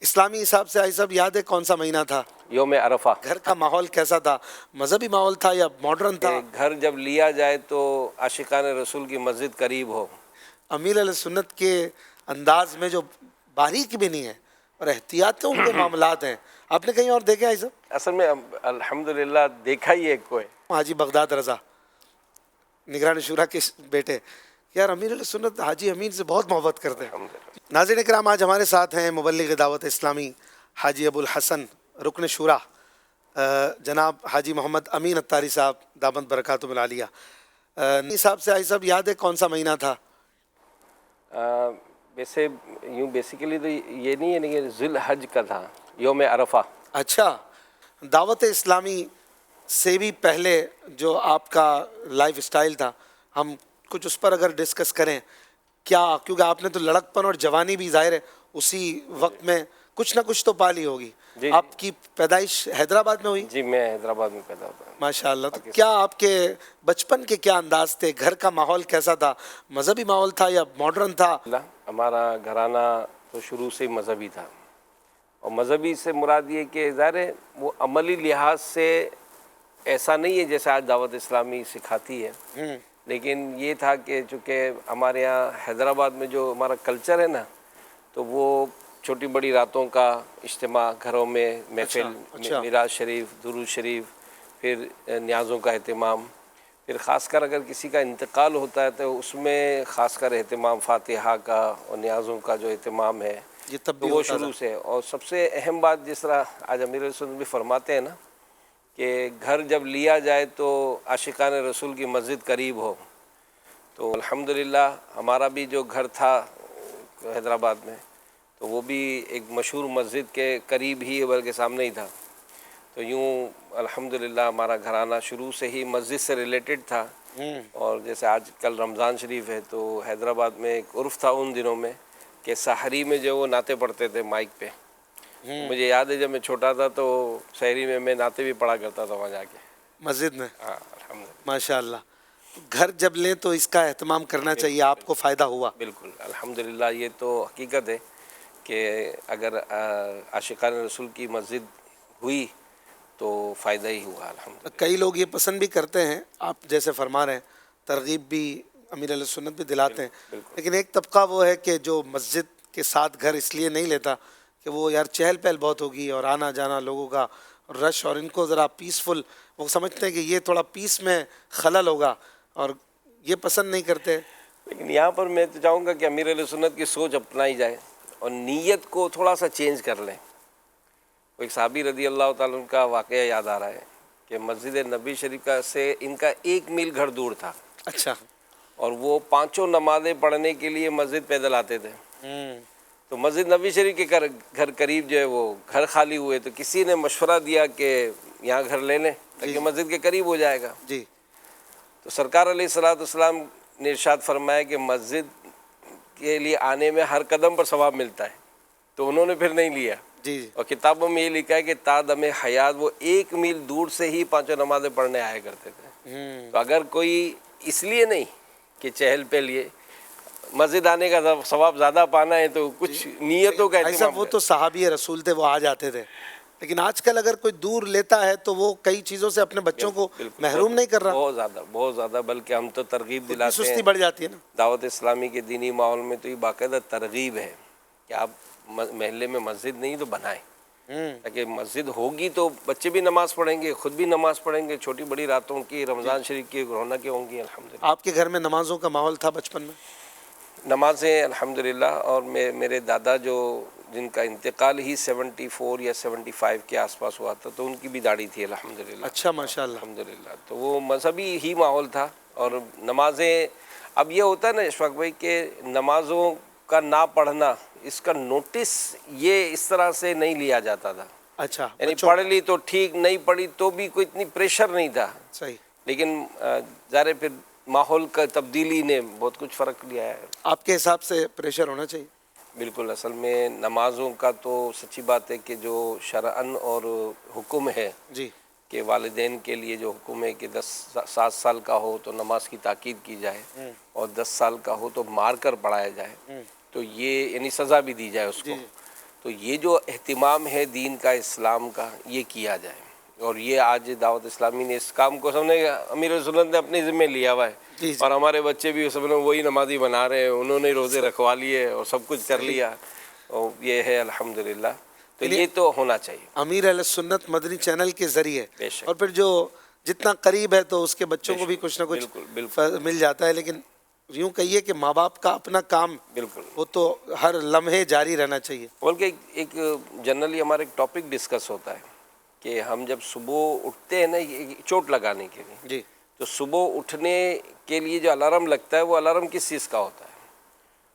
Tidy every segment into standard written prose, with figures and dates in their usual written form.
اسلامی حساب سے آئی صاحب یاد ہے کون سا مہینہ تھا؟ یوم عرفہ. گھر کا ماحول کیسا تھا؟ مذہبی ماحول تھا یا ماڈرن تھا؟ گھر جب لیا جائے تو عاشقان رسول کی مسجد قریب ہو. امیر علیہ سنت کے انداز میں جو باریک بھی نہیں ہے اور احتیاطوں کے معاملات ہیں، آپ نے کہیں اور دیکھے آئی صاحب؟ اصل میں الحمدللہ دیکھا ہی ایک کو ہے. حاجی بغداد رضا نگران شورا کے بیٹے، یار امیر علیہ سنت حاجی امین سے بہت محبت کرتے ہیں. ناظرین کرام، آج ہمارے ساتھ ہیں مبلغ دعوت اسلامی حاجی ابو الحسن رکن شورا جناب حاجی محمد امین اتاری صاحب دامت برکاتہم العالیہ. حساب سے آئی صاحب یاد ہے کون سا مہینہ تھا؟ ویسے یوں بیسیکلی تو یہ نہیں ہے لیکن ذی الحج کا تھا، یوم عرفہ. اچھا، دعوت اسلامی سے بھی پہلے جو آپ کا لائف اسٹائل تھا، ہم کچھ اس پر اگر ڈسکس کریں کیا، کیونکہ آپ نے تو لڑکپن اور جوانی بھی ظاہر ہے اسی وقت میں کچھ نہ کچھ تو پالی ہوگی. جی آپ کی پیدائش حیدرآباد میں ہوئی؟ جی میں حیدرآباد میں پیدا ہوا. ماشاء اللہ. تو کیا آپ کے بچپن کے کیا انداز تھے؟ گھر کا ماحول کیسا تھا؟ مذہبی ماحول تھا یا ماڈرن تھا؟ ہمارا گھرانہ تو شروع سے ہی مذہبی تھا، اور مذہبی سے مراد یہ کہ ظاہر ہے وہ عملی لحاظ سے ایسا نہیں ہے جیسے آج دعوت اسلامی سکھاتی ہے، لیکن یہ تھا کہ چونکہ ہمارے یہاں حیدرآباد میں جو ہمارا کلچر ہے نا، تو وہ چھوٹی بڑی راتوں کا اجتماع گھروں میں، محفل، میراث شریف، درود شریف، پھر نیازوں کا اہتمام، پھر خاص کر اگر کسی کا انتقال ہوتا ہے تو اس میں خاص کر اہتمام فاتحہ کا اور نیازوں کا جو اہتمام ہے یہ تب تو بھی وہ ہوتا شروع سے. اور سب سے اہم بات جس طرح آج امیر علیہ سنت بھی فرماتے ہیں نا کہ گھر جب لیا جائے تو عاشقان رسول کی مسجد قریب ہو. تو الحمدللہ ہمارا بھی جو گھر تھا حیدرآباد میں تو وہ بھی ایک مشہور مسجد کے قریب ہی بلکہ سامنے ہی تھا. تو یوں الحمدللہ ہمارا گھرانہ شروع سے ہی مسجد سے ریلیٹڈ تھا. اور جیسے آج کل رمضان شریف ہے تو حیدرآباد میں ایک عرف تھا ان دنوں میں کہ سحری میں جو وہ نعتیں پڑھتے تھے مائک پہ. مجھے یاد ہے جب میں چھوٹا تھا تو سحری میں نعتیں بھی پڑھا کرتا تھا وہاں جا کے مسجد میں. ہاں الحمدللہ. ماشاء اللہ. تو گھر جب لیں تو اس کا اہتمام کرنا چاہیے، آپ کو فائدہ ہوا؟ بالکل الحمدللہ. یہ تو حقیقت ہے کہ اگر عاشقان رسول کی مسجد ہوئی تو فائدہ ہی ہوا الحمدللہ. کئی لوگ یہ پسند بھی کرتے ہیں، آپ جیسے فرما رہے ہیں، ترغیب بھی امیر علیہ سنت بھی دلاتے ہیں، لیکن ایک طبقہ وہ ہے کہ جو مسجد کے ساتھ گھر اس لیے نہیں لیتا کہ وہ یار چہل پہل بہت ہوگی اور آنا جانا لوگوں کا رش، اور ان کو ذرا پیسفل، وہ سمجھتے ہیں کہ یہ تھوڑا پیس میں خلل ہوگا اور یہ پسند نہیں کرتے. لیکن یہاں پر میں تو چاہوں گا کہ امیر علیہ سنت کی سوچ اپنائی جائے اور نیت کو تھوڑا سا چینج کر لیں. ایک صحابی رضی اللہ تعالیٰ عنہ کا واقعہ یاد آ رہا ہے کہ مسجد نبی شریف کا سے ان کا 1 میل گھر دور تھا. اچھا. اور وہ 5 نمازیں پڑھنے کے لیے مسجد پیدل آتے تھے. تو مسجد نبی شریف کے گھر قریب جو ہے وہ گھر خالی ہوئے تو کسی نے مشورہ دیا کہ یہاں گھر لے لیں تاکہ مسجد کے قریب ہو جائے گا. جی. تو سرکار علیہ السلام نے ارشاد فرمایا کہ مسجد کے لیے آنے میں ہر قدم پر ثواب ملتا ہے. تو انہوں نے پھر نہیں لیا. جی. اور کتابوں میں یہ لکھا ہے کہ تا دم حیات وہ 1 میل دور سے ہی 5 نمازیں پڑھنے آیا کرتے تھے. تو اگر کوئی اس لیے نہیں کہ چہل پہ لیے مسجد آنے کا ثواب زیادہ پانا ہے تو کچھ نیتوں کا ایسا وہ تو صحابی رسول تھے، وہ آ جاتے تھے، لیکن آج کل اگر کوئی دور لیتا ہے تو وہ کئی چیزوں سے اپنے بچوں کو محروم نہیں کر رہا. بہت زیادہ بلکہ ہم تو ترغیب دلاتے ہیں. سستی بڑھ جاتی ہے نا دعوت اسلامی کے دینی ماحول میں، تو یہ باقاعدہ ترغیب ہے کہ آپ محلے میں مسجد نہیں تو بنائیں تاکہ مسجد ہوگی تو بچے بھی نماز پڑھیں گے، خود بھی نماز پڑھیں گے. چھوٹی بڑی راتوں کی رمضان شریف کی رونقیں ہوں گی الحمدللہ. آپ کے گھر میں نمازوں کا ماحول تھا بچپن میں؟ نمازیں الحمدللہ. اور میرے دادا جو جن کا انتقال ہی 74 یا 75 کے آس پاس ہوا تھا تو ان کی بھی داڑھی تھی الحمدللہ. اچھا ماشاء اللہ. الحمدللہ. تو وہ مذہبی ہی ماحول تھا. اور نمازیں اب یہ ہوتا ہے نا اشفاق بھائی کہ نمازوں کا نہ پڑھنا، اس کا نوٹس یہ اس طرح سے نہیں لیا جاتا تھا. اچھا. یعنی پڑھ لی تو ٹھیک، نہیں پڑھی تو بھی کوئی اتنی پریشر نہیں تھا. صحیح. لیکن ظاہر پھر ماحول کا تبدیلی نے بہت کچھ فرق لیا ہے. آپ کے حساب سے پریشر ہونا چاہیے؟ بالکل. اصل میں نمازوں کا تو سچی بات ہے کہ جو شرعاً اور حکم ہے جی کہ والدین کے لیے جو حکم ہے کہ 7 سال کا ہو تو نماز کی تاکید کی جائے اور 10 سال کا ہو تو مار کر پڑھایا جائے، تو یہ یعنی سزا بھی دی جائے اس کو. تو یہ جو اہتمام ہے دین کا اسلام کا یہ کیا جائے. اور یہ آج دعوت اسلامی نے اس کام کو سب نے امیر سنت نے اپنے ذمہ لیا ہوا ہے. اور ہمارے بچے بھی سب نے وہی نمازی بنا رہے ہیں, انہوں نے روزے رکھوا لیے اور سب کچھ کر لیا, اور یہ ہے الحمدللہ. تو یہ تو ہونا چاہیے. امیر اہل سنت مدنی چینل کے ذریعے بے شک. اور پھر جو جتنا قریب ہے تو اس کے بچوں کو بھی کچھ نہ کچھ بالکل مل جاتا ہے. لیکن یوں کہیے کہ ماں باپ کا اپنا کام بالکل. وہ تو ہر لمحے جاری رہنا چاہیے. بلکہ ایک جنرلی ہمارا ایک ٹاپک ڈسکس ہوتا ہے کہ ہم جب صبح اٹھتے ہیں نا چوٹ لگانے کے لیے, جی تو صبح اٹھنے کے لیے جو الارم لگتا ہے وہ الارم کس چیز کا ہوتا ہے؟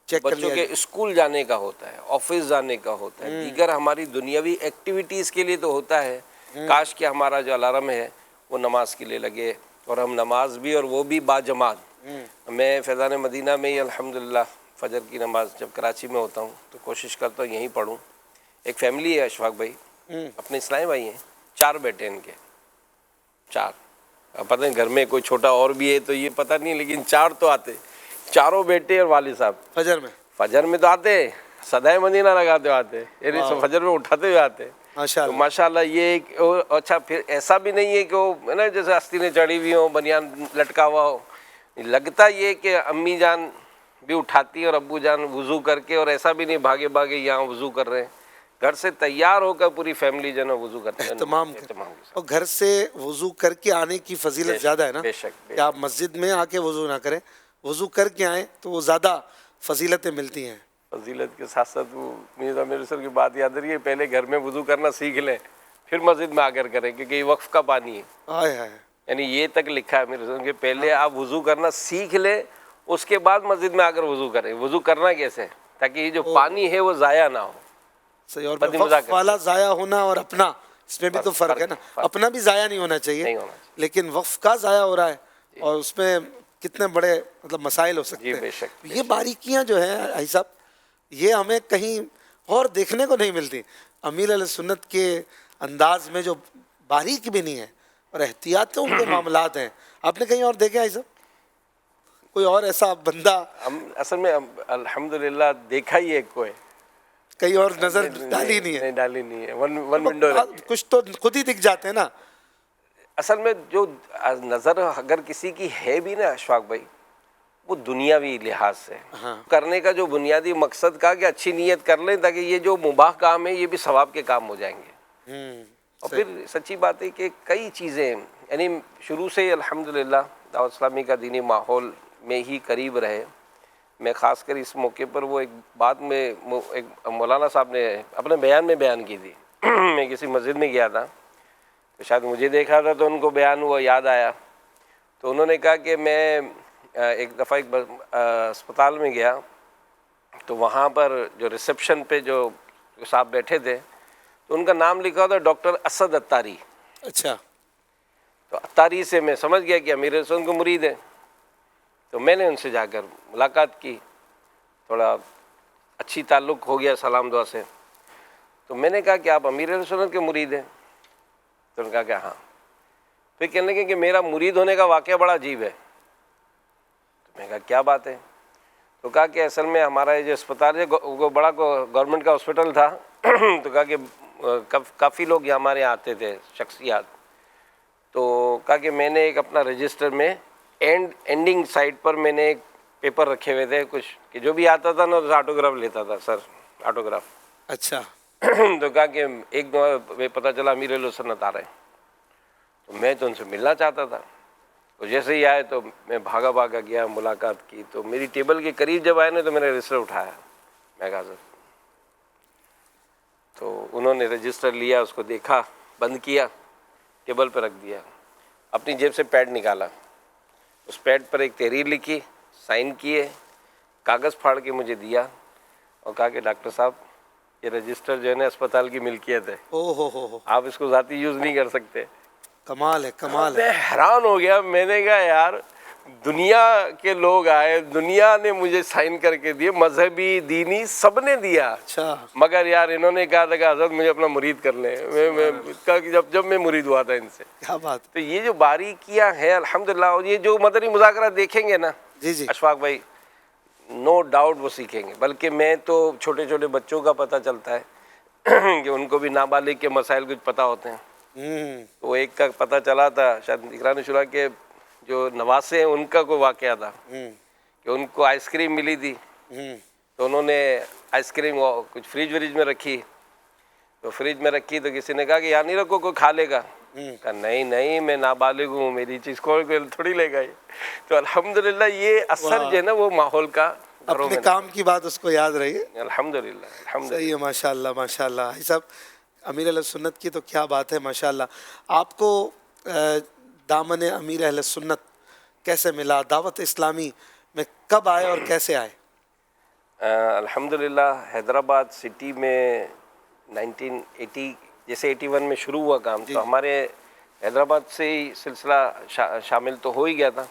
چیک کر بچوں لیا کے اسکول جانے کا ہوتا ہے, آفس جانے کا ہوتا ہے, دیگر ہماری دنیاوی ایکٹیویٹیز کے لیے تو ہوتا ہے. کاش کہ ہمارا جو الارم ہے وہ نماز کے لیے لگے, اور ہم نماز بھی اور وہ بھی باجماعت. میں فیضان مدینہ میں ہی الحمدللہ فجر کی نماز جب کراچی میں ہوتا ہوں تو کوشش کرتا ہوں یہیں پڑھوں. ایک فیملی ہے اشفاق بھائی, اپنے اسلامی بھائی ہیں, 4 بیٹے ان کے, 4. اب پتہ نہیں گھر میں کوئی چھوٹا اور بھی ہے تو یہ پتہ نہیں, لیکن 4 تو آتے, چاروں بیٹے اور والد صاحب. فجر میں تو آتے, صدائے مدینہ لگاتے آتے, یعنی فجر میں اٹھاتے ہوئے آتے. تو ماشاء اللہ یہ ایک. اچھا پھر ایسا بھی نہیں ہے کہ وہ ہے نا جیسے آستینیں چڑھی ہوئی ہوں, بنیان لٹکا ہوا ہو. لگتا یہ کہ امی جان بھی اٹھاتی ہیں اور ابو جان وضو کر کے, اور ایسا بھی نہیں بھاگے بھاگے یہاں وضو کر رہے ہیں, گھر سے تیار ہو کر پوری فیملی جو ہے نا وضو کرتے ہیں. اہتمام اور گھر سے وضو کر کے آنے کی فضیلت زیادہ ہے نا, بے شک. کہ آپ مسجد میں آ کے وضو نہ کریں, وضو کر کے آئیں تو وہ زیادہ فضیلتیں ملتی ہیں. فضیلت کے ساتھ ساتھ وہ میرے سر کی بات یاد رہی ہے, پہلے گھر میں وضو کرنا سیکھ لیں پھر مسجد میں آ کر کریں, کیونکہ یہ وقف کا پانی ہے. آئے ہائے, یعنی یہ تک لکھا ہے میرے سر کہ پہلے آپ وضو کرنا سیکھ لیں, اس کے بعد مسجد میں آ کر وضو کریں. وضو کرنا کیسے, تاکہ یہ جو پانی ہے وہ ضائع نہ ہو. صحیح. اور وقف والا ضائع ہونا اور اپنا, اس میں بھی تو فرق ہے نا. اپنا بھی ضائع نہیں ہونا چاہیے, لیکن وقف کا ضائع ہو رہا ہے, اور اس میں کتنے بڑے مطلب مسائل ہو سکتے ہیں. یہ باریکیاں جو ہیں بھائی صاحب, یہ ہمیں کہیں اور دیکھنے کو نہیں ملتی. امیر علیہ سنت کے انداز میں جو باریک بھی نہیں ہے اور احتیاطوں کے معاملات ہیں, آپ نے کہیں اور دیکھے بھائی صاحب کوئی اور ایسا بندہ؟ اصل میں الحمدللہ دیکھا ہی ایک کو ہے, کہیں اور نظر ڈالی نہیں ہے. ڈالی نہیں ہے. ون ونڈو کچھ تو خود ہی دکھ جاتے ہیں نا. اصل میں جو نظر اگر کسی کی ہے بھی نا اشفاق بھائی, وہ دنیاوی لحاظ سے کرنے کا جو بنیادی مقصد کا کہ اچھی نیت کر لیں تاکہ یہ جو مباح کام ہے یہ بھی ثواب کے کام ہو جائیں گے. اور پھر سچی بات ہے کہ کئی چیزیں یعنی شروع سے الحمدللہ دعوت اسلامی کا دینی ماحول میں ہی قریب رہے. میں خاص کر اس موقع پر وہ ایک بات میں ایک مولانا صاحب نے اپنے بیان میں بیان کی تھی. میں کسی مسجد میں گیا تھا, تو شاید مجھے دیکھا تھا تو ان کو بیان ہوا, یاد آیا. تو انہوں نے کہا کہ میں ایک دفعہ ایک اسپتال میں گیا, تو وہاں پر جو ریسیپشن پہ جو صاحب بیٹھے تھے تو ان کا نام لکھا تھا ڈاکٹر اسد اتاری. اچھا. تو اتاری سے میں سمجھ گیا کہ امیر سنت کو مرید ہے. تو میں نے ان سے جا کر ملاقات کی, تھوڑا اچھی تعلق ہو گیا سلام دعا سے. تو میں نے کہا کہ آپ امیر سنت کے مرید ہیں؟ تو انہوں نے کہا کہ ہاں. پھر کہنے لگے کہ میرا مرید ہونے کا واقعہ بڑا عجیب ہے. تو میں نے کہا کیا بات ہے؟ تو کہا کہ اصل میں ہمارا یہ جو اسپتال ہے وہ بڑا گورنمنٹ کا ہاسپٹل تھا. تو کہا کہ کافی لوگ یہاں ہمارے یہاں آتے تھے شخصیات. تو کہا کہ میں نے ایک اپنا رجسٹر میں اینڈنگ سائٹ پر میں نے ایک پیپر رکھے ہوئے تھے کچھ, کہ جو بھی آتا تھا نا اس آٹوگراف لیتا تھا, سر آٹوگراف. اچھا. تو کہا کہ ایک دو پتہ چلا امیر علیہ سنت آ رہے ہیں, تو میں تو ان سے ملنا چاہتا تھا. تو جیسے ہی آئے تو میں بھاگا بھاگا گیا, ملاقات کی. تو میری ٹیبل کے قریب جب آئے نا تو میں نے رجسٹر اٹھایا. میں کہا سر, تو انہوں نے رجسٹر لیا, اس کو دیکھا, بند کیا, ٹیبل پہ رکھ دیا. اپنی جیب سے پیڈ نکالا, اس پیڈ پر ایک تحریر لکھی, سائن کیے, کاغذ پھاڑ کے مجھے دیا, اور کہا کہ ڈاکٹر صاحب یہ رجسٹر جو ہے نا اسپتال کی ملکیت ہے, آپ اس کو ذاتی یوز نہیں کر سکتے. کمال ہے, کمال ہے. میں حیران ہو گیا. میں نے کہا یار دنیا کے لوگ آئے, دنیا نے مجھے سائن کر کے دیے, مذہبی دینی سب نے دیا. اچھا. مگر یار انہوں نے کہا تھا کہ حضرت مجھے اپنا مرید کر لیں. جب میں مرید ہوا تھا ان سے. کیا بات. تو یہ جو باریکیاں ہیں الحمدللہ, اور یہ جو مدنی مذاکرات دیکھیں گے نا جی اشفاق بھائی, نو ڈاؤٹ وہ سیکھیں گے. بلکہ میں تو چھوٹے چھوٹے بچوں کا پتہ چلتا ہے, کہ ان کو بھی نابالغ کے مسائل کچھ پتہ ہوتے ہیں. تو وہ ایک کا پتہ چلا تھا شاید نگران شورا کے جو نواسے ہیں ان کا کوئی واقعہ تھا کہ ان کو آئس کریم ملی تھی تو انہوں نے آئس کریم کچھ فریج وریج میں رکھی. تو فریج میں رکھی تو کسی نے کہا کہ یار نہیں رکھو کوئی کھا لے گا. کہا نہیں میں نابالغ ہوں, میری چیز کو تھوڑی لے گا. تو الحمدللہ یہ اثر جو ہے نا وہ ماحول کا اپنے کام کی بات اس کو یاد رہی ہے. الحمدللہ صحیح ہے, ماشاء اللہ ماشاء اللہ. یہ سب امیر اہل سنت کی تو کیا بات ہے ماشاء اللہ. آپ کو دامن امیر اہل سنت کیسے ملا, دعوت اسلامی میں کب آئے اور کیسے آئے؟ الحمدللہ حیدرآباد سٹی میں 1980 جیسے 81 میں شروع ہوا کام تو ہمارے حیدرآباد سے ہی سلسلہ شامل تو ہو ہی گیا تھا.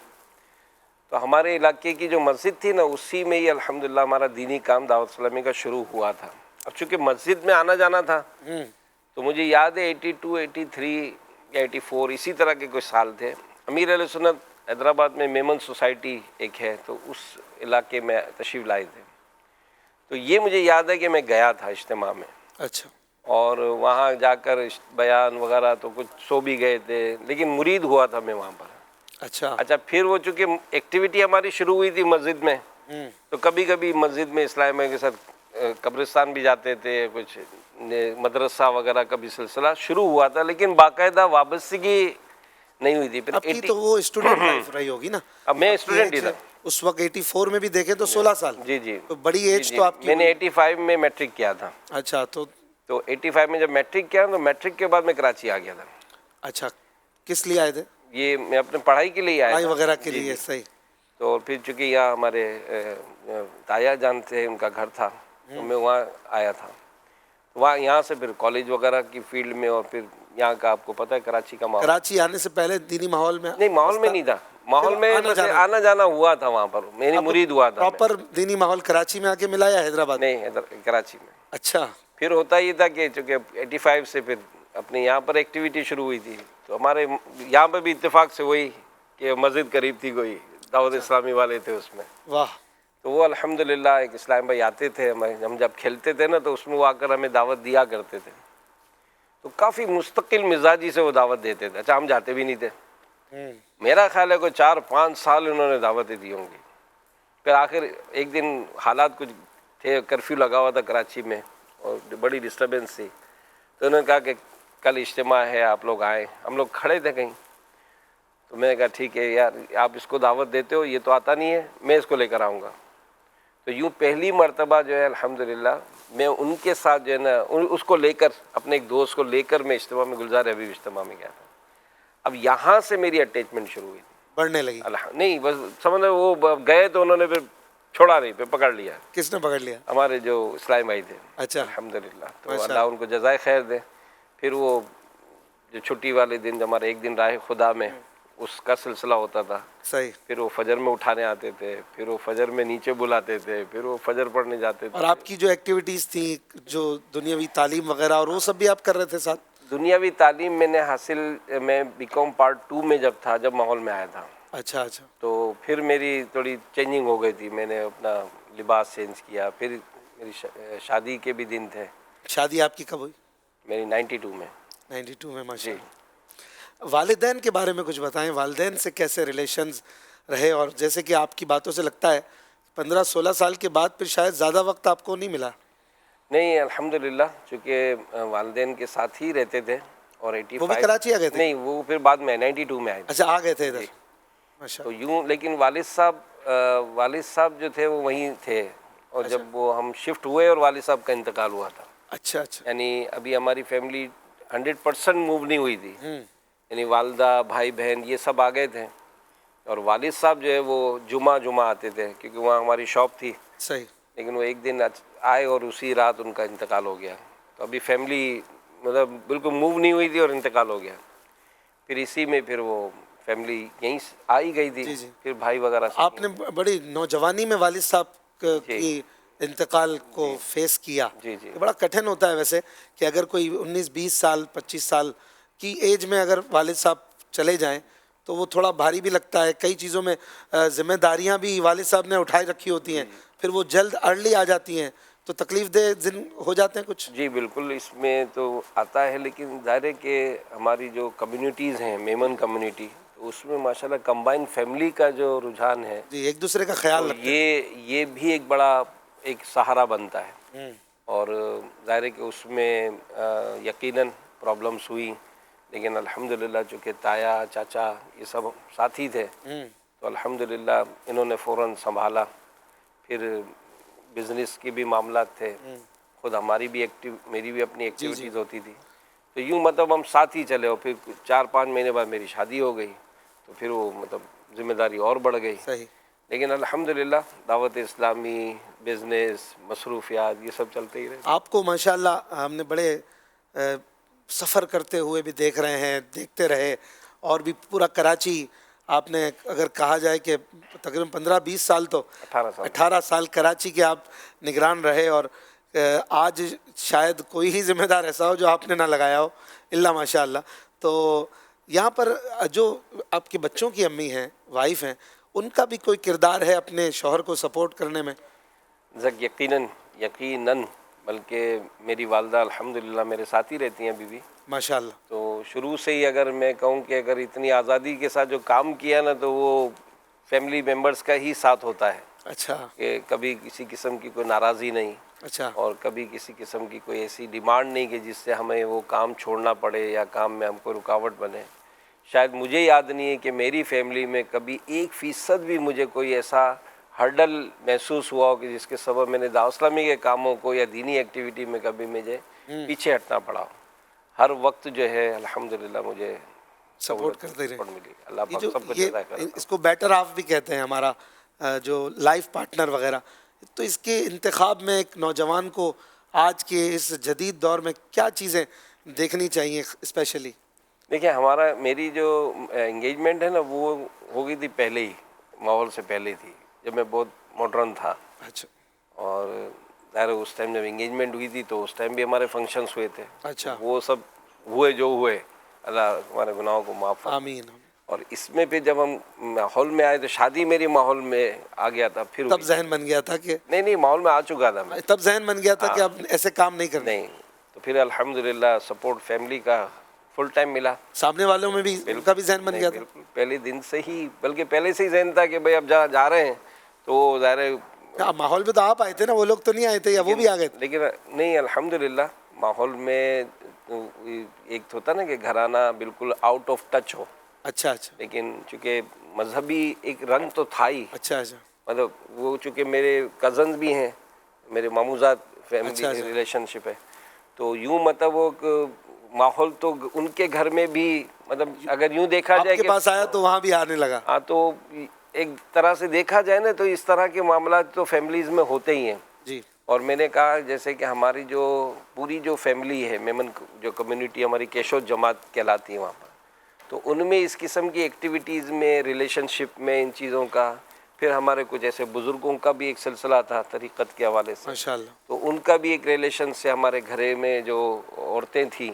تو ہمارے علاقے کی جو مسجد تھی نا اسی میں ہی الحمدللہ ہمارا دینی کام دعوت اسلامی کا شروع ہوا تھا. اب چونکہ مسجد میں آنا جانا تھا تو مجھے یاد ہے 82 83 یا 84 اسی طرح کے کچھ سال تھے. امیر اہل سنت حیدرآباد میں میمن سوسائٹی ایک ہے تو اس علاقے میں تشریف لائے تھے. تو یہ مجھے یاد ہے کہ میں گیا تھا اجتماع میں. اچھا. اور وہاں جا کر بیان وغیرہ تو کچھ سو بھی گئے تھے لیکن مرید ہوا تھا میں وہاں پر. اچھا. پھر وہ چونکہ ایکٹیویٹی ہماری شروع ہوئی تھی مسجد میں تو کبھی کبھی مسجد میں اسلامیہ کے ساتھ قبرستان بھی جاتے تھے, کچھ مدرسہ وغیرہ کا بھی سلسلہ شروع ہوا تھا لیکن باقاعدہ وابستگی نہیں ہوئی تھی. اب کی تو وہ اسٹوڈنٹ لائف رہی ہوگی نا. اب میں اسٹوڈنٹ ہی تھا اس وقت 84 میں بھی دیکھیں تو 16 سال. جی تو بڑی ایج تو آپ کی. میں نے 85 میں میٹرک کیا تھا. اچھا. تو 85 میں جب میٹرک کیا تو میٹرک کے بعد میں کراچی آ گیا تھا. اچھا. کس لیے آئے تھے؟ یہ میں اپنے پڑھائی کے لیے آیا پڑھائی وغیرہ کے لیے. صحیح. تو پھر چونکہ یہاں ہمارے تایا جان تھے, ان کا گھر تھا تو میں وہاں آیا تھا. وہاں یہاں سے پھر کالج وغیرہ کی فیلڈ میں اور پھر یہاں کا آپ کو پتہ ہے کراچی کا ماحول. کراچی آنے سے پہلے دینی ماحول میں نہیں, ماحول میں نہیں تھا. ماحول میں آنا جانا ہوا تھا وہاں پر, میری مرید ہوا تھا. پراپر دینی ماحول کراچی میں آ کے ملا یا حیدرآباد؟ نہیں, کراچی میں. اچھا. پھر ہوتا یہ تھا کہ چونکہ 85 سے پھر اپنے یہاں پر ایکٹیویٹی شروع ہوئی تھی تو ہمارے یہاں پہ بھی اتفاق سے وہی کہ مسجد قریب تھی, کوئی دعوت اسلامی والے تھے اس میں. واہ. تو وہ الحمدللہ ایک اسلام بھائی آتے تھے, ہم جب کھیلتے تھے نا تو اس میں وہ آ کر ہمیں دعوت دیا کرتے تھے. تو کافی مستقل مزاجی سے وہ دعوت دیتے تھے. اچھا, ہم جاتے بھی نہیں تھے. میرا خیال ہے کوئی 4-5 سال انہوں نے دعوتیں دی ہوں گی. پھر آخر ایک دن حالات کچھ تھے, کرفیو لگا ہوا تھا کراچی میں اور بڑی ڈسٹربنس تھی تو انہوں نے کہا کہ کل اجتماع ہے آپ لوگ آئیں. ہم لوگ کھڑے تھے کہیں تو میں نے کہا ٹھیک ہے یار, آپ اس کو دعوت دیتے ہو, یہ تو آتا نہیں ہے, میں اس کو لے کر آؤں گا. تو یوں پہلی مرتبہ جو ہے الحمدللہ میں ان کے ساتھ جو ہے نا اس کو لے کر, اپنے ایک دوست کو لے کر میں اجتماع میں, گلزار حبیب اجتماع میں گیا تھا. اب یہاں سے میری اٹیچمنٹ شروع ہوئی تھی, بڑھنے لگی. نہیں بس سمجھ وہ گئے تو انہوں نے پھر چھوڑا نہیں, پھر پکڑ لیا. کس نے پکڑ لیا؟ ہمارے جو اسلام بھائی تھے. اچھا. الحمدللہ. تو اللہ ان کو جزائے خیر دے. پھر وہ جو چھٹی والے دن جو ہمارے ایک دن راہ خدا میں اس کا سلسلہ ہوتا تھا. صحیح. پھر وہ فجر میں اٹھانے آتے تھے, پھر وہ فجر میں نیچے بلاتے تھے, پھر وہ فجر پڑھنے جاتے تھے. اور آپ کی جو ایکٹیویٹیز تھیں, جو دنیاوی تعلیم وغیرہ, اور وہ سب بھی آپ کر رہے تھے ساتھ؟ دنیاوی تعلیم میں نے حاصل, میں BCom پارٹ 2 میں جب تھا, جب ماحول میں آیا تھا. اچھا. اچھا. تو پھر میری تھوڑی چینجنگ ہو گئی تھی, میں نے اپنا لباس چینج کیا. پھر میری شادی کے بھی دن تھے. شادی آپ کی کب ہوئی؟ میری 92 میں. 92 میں. ماشاء اللہ. والدین کے بارے میں کچھ بتائیں, والدین سے کیسے ریلیشنز رہے؟ اور جیسے کہ آپ کی باتوں سے لگتا ہے 15-16 سال کے بعد پھر شاید زیادہ وقت آپ کو نہیں ملا. نہیں الحمدللہ, چونکہ والدین کے ساتھ ہی رہتے تھے. اور 85 وہ بھی کراچی آ گئے تھے؟ نہیں, وہ پھر بعد میں 92 میں آئے. اچھا, آ گئے تھے ادھر. تو یوں, لیکن والد صاحب جو تھے وہ وہیں تھے. اور جب وہ ہم شفٹ ہوئے اور والد صاحب کا انتقال ہوا تھا. اچھا. اچھا. یعنی ابھی ہماری فیملی 100% موو نہیں ہوئی تھی. یعنی والدہ, بھائی بہن یہ سب آ گئے تھے. اور والد صاحب جو ہے وہ جمعہ آتے تھے کیونکہ وہاں ہماری شاپ تھی. صحیح. لیکن وہ ایک دن آئے اور اسی رات ان کا انتقال ہو گیا. تو ابھی فیملی مطلب بالکل موو نہیں ہوئی تھی اور انتقال ہو گیا. پھر اسی میں پھر وہ فیملی یہیں آ ہی گئی تھی. پھر بھائی وغیرہ. آپ نے بڑی نوجوانی میں والد صاحب کی انتقال کو فیس کیا. بڑا کٹھن ہوتا ہے ویسے کہ اگر کوئی 19-20 سال 25 سال کی ایج میں اگر والد صاحب چلے جائیں تو وہ تھوڑا بھاری بھی لگتا ہے. کئی چیزوں میں ذمہ داریاں بھی والد صاحب نے اٹھائے رکھی ہوتی ہیں, پھر وہ جلد ارلی آ جاتی ہیں, تو تکلیف دہ دن ہو جاتے ہیں کچھ؟ جی بالکل، اس میں تو آتا ہے، لیکن ظاہر ہے کہ ہماری جو کمیونٹیز ہیں، میمن کمیونٹی، تو اس میں ماشاءاللہ کمبائن فیملی کا جو رجحان ہے، جی، ایک دوسرے کا خیال تو رکھتے یہ بھی ایک بڑا ایک سہارا بنتا ہے. ہیں. اور ظاہر ہے کہ اس میں یقیناً پرابلمس ہوئی، لیکن الحمدللہ چونکہ تایا چاچا یہ سب ساتھی تھے، تو الحمدللہ انہوں نے فوراً سنبھالا. پھر بزنس کے بھی معاملات تھے، خود ہماری بھی میری بھی اپنی ایکٹیویٹیز ہوتی تھی، تو یوں مطلب ہم ساتھ ہی چلے. اور پھر 4-5 مہینے بعد میری شادی ہو گئی، تو پھر وہ مطلب ذمہ داری اور بڑھ گئی. صحیح. لیکن الحمدللہ دعوت اسلامی، بزنس، مصروفیات یہ سب چلتے ہی رہے. آپ کو ماشاءاللہ ہم نے بڑے سفر کرتے ہوئے بھی دیکھ رہے ہیں، دیکھتے رہے، اور بھی پورا کراچی آپ نے اگر کہا جائے کہ تقریباً 15-20 سال تو 18 سال کراچی کے آپ نگران رہے. اور آج شاید کوئی ہی ذمہ دار ایسا ہو جو آپ نے نہ لگایا ہو الا ماشاء اللہ. تو یہاں پر جو آپ کے بچوں کی امی ہیں، وائف ہیں، ان کا بھی کوئی کردار ہے اپنے شوہر کو سپورٹ کرنے میں؟ یقیناً بلکہ میری والدہ الحمدللہ میرے ساتھ ہی رہتی ہیں ابھی بھی. ماشاء اللہ. تو شروع سے ہی اگر میں کہوں کہ اگر اتنی آزادی کے ساتھ جو کام کیا نا، تو وہ فیملی ممبرز کا ہی ساتھ ہوتا ہے. اچھا. کہ کبھی کسی قسم کی کوئی ناراضی نہیں، اچھا. اور کبھی کسی قسم کی کوئی ایسی ڈیمانڈ نہیں کہ جس سے ہمیں وہ کام چھوڑنا پڑے یا کام میں ہم کو رکاوٹ بنے. شاید مجھے یاد نہیں ہے کہ میری فیملی میں کبھی 1% بھی مجھے کوئی ایسا ہرڈل محسوس ہوا ہو کہ جس کے سبب میں نے دعوت اسلامی کے کاموں کو یا دینی ایکٹیویٹی میں کبھی مجھے پیچھے ہٹنا پڑا ہو. ہر وقت جو ہے الحمدللہ مجھے سپورٹ کرتے رہے. سپورٹ ملی. اللہ یہ پاک جو سب کو جزا کرے. اس کو بیٹر آف بھی کہتے ہیں، ہمارا جو لائف پارٹنر وغیرہ. تو اس کے انتخاب میں ایک نوجوان کو آج کے اس جدید دور میں کیا چیزیں دیکھنی چاہیے اسپیشلی؟ دیکھیں، میری جو انگیجمنٹ ہے نا، وہ ہو گئی تھی پہلے ہی، ماحول سے پہلے تھی، جب میں بہت ماڈرن تھا. اچھا. اور ظاہر اس ٹائم جب انگیجمنٹ ہوئی تھی تو اس ٹائم بھی ہمارے فنکشنس ہوئے تھے. اچھا. وہ سب ہوئے جو ہوئے، اللہ ہمارے گناہوں کو معاف فرمائے. آمین. اور اس میں پھر جب ہم ماحول میں آئے تو شادی میری ماحول میں آ گیا تھا. پھر تب ذہن بن گیا تھا کہ نہیں ماحول میں آ چکا تھا میں. تب ذہن بن گیا تھا کہ اب ایسے کام نہیں کرنا. نہیں، تو پھر الحمدللہ سپورٹ فیملی کا فل ٹائم ملا. سامنے والوں میں بھی ان کا بھی ذہن بن گیا تھا؟ بالکل پہلے دن سے ہی، بلکہ پہلے سے ہی ذہن تھا کہ بھائی اب جا رہے ہیں تو ظاہر ہے. ماحول میں تو آپ آئے تھے نا، وہ لوگ تو نہیں آئے تھے یا وہ بھی آ گئے تھے؟ لیکن نہیں، الحمدللہ ماحول میں ایک تو ہوتا نا کہ گھرانہ بالکل آؤٹ آف ٹچ ہو. اچھا اچھا. لیکن چونکہ مذہبی ایک رنگ تو تھا ہی. اچھا اچھا. مطلب وہ چونکہ میرے کزنز بھی ہیں، میرے ماموزاد فیملی اچھا. ریلیشن شپ ہے، تو یوں مطلب وہ ماحول تو ان کے گھر میں بھی، مطلب اگر یوں دیکھا جائے آپ کے پاس آیا تو وہاں بھی آنے لگا. ہاں، تو ایک طرح سے دیکھا جائے نا تو اس طرح کے معاملات تو فیملیز میں ہوتے ہی ہیں. جی. اور میں نے کہا جیسے کہ ہماری جو پوری جو فیملی ہے، میمن جو کمیونٹی ہماری کیشو جماعت کہلاتی ہے وہاں پر، تو ان میں اس قسم کی ایکٹیویٹیز میں، ریلیشن شپ میں، ان چیزوں کا، پھر ہمارے کچھ ایسے بزرگوں کا بھی ایک سلسلہ تھا طریقت کے حوالے سے، ماشاءاللہ. تو ان کا بھی ایک ریلیشن سے، ہمارے گھرے میں جو عورتیں تھیں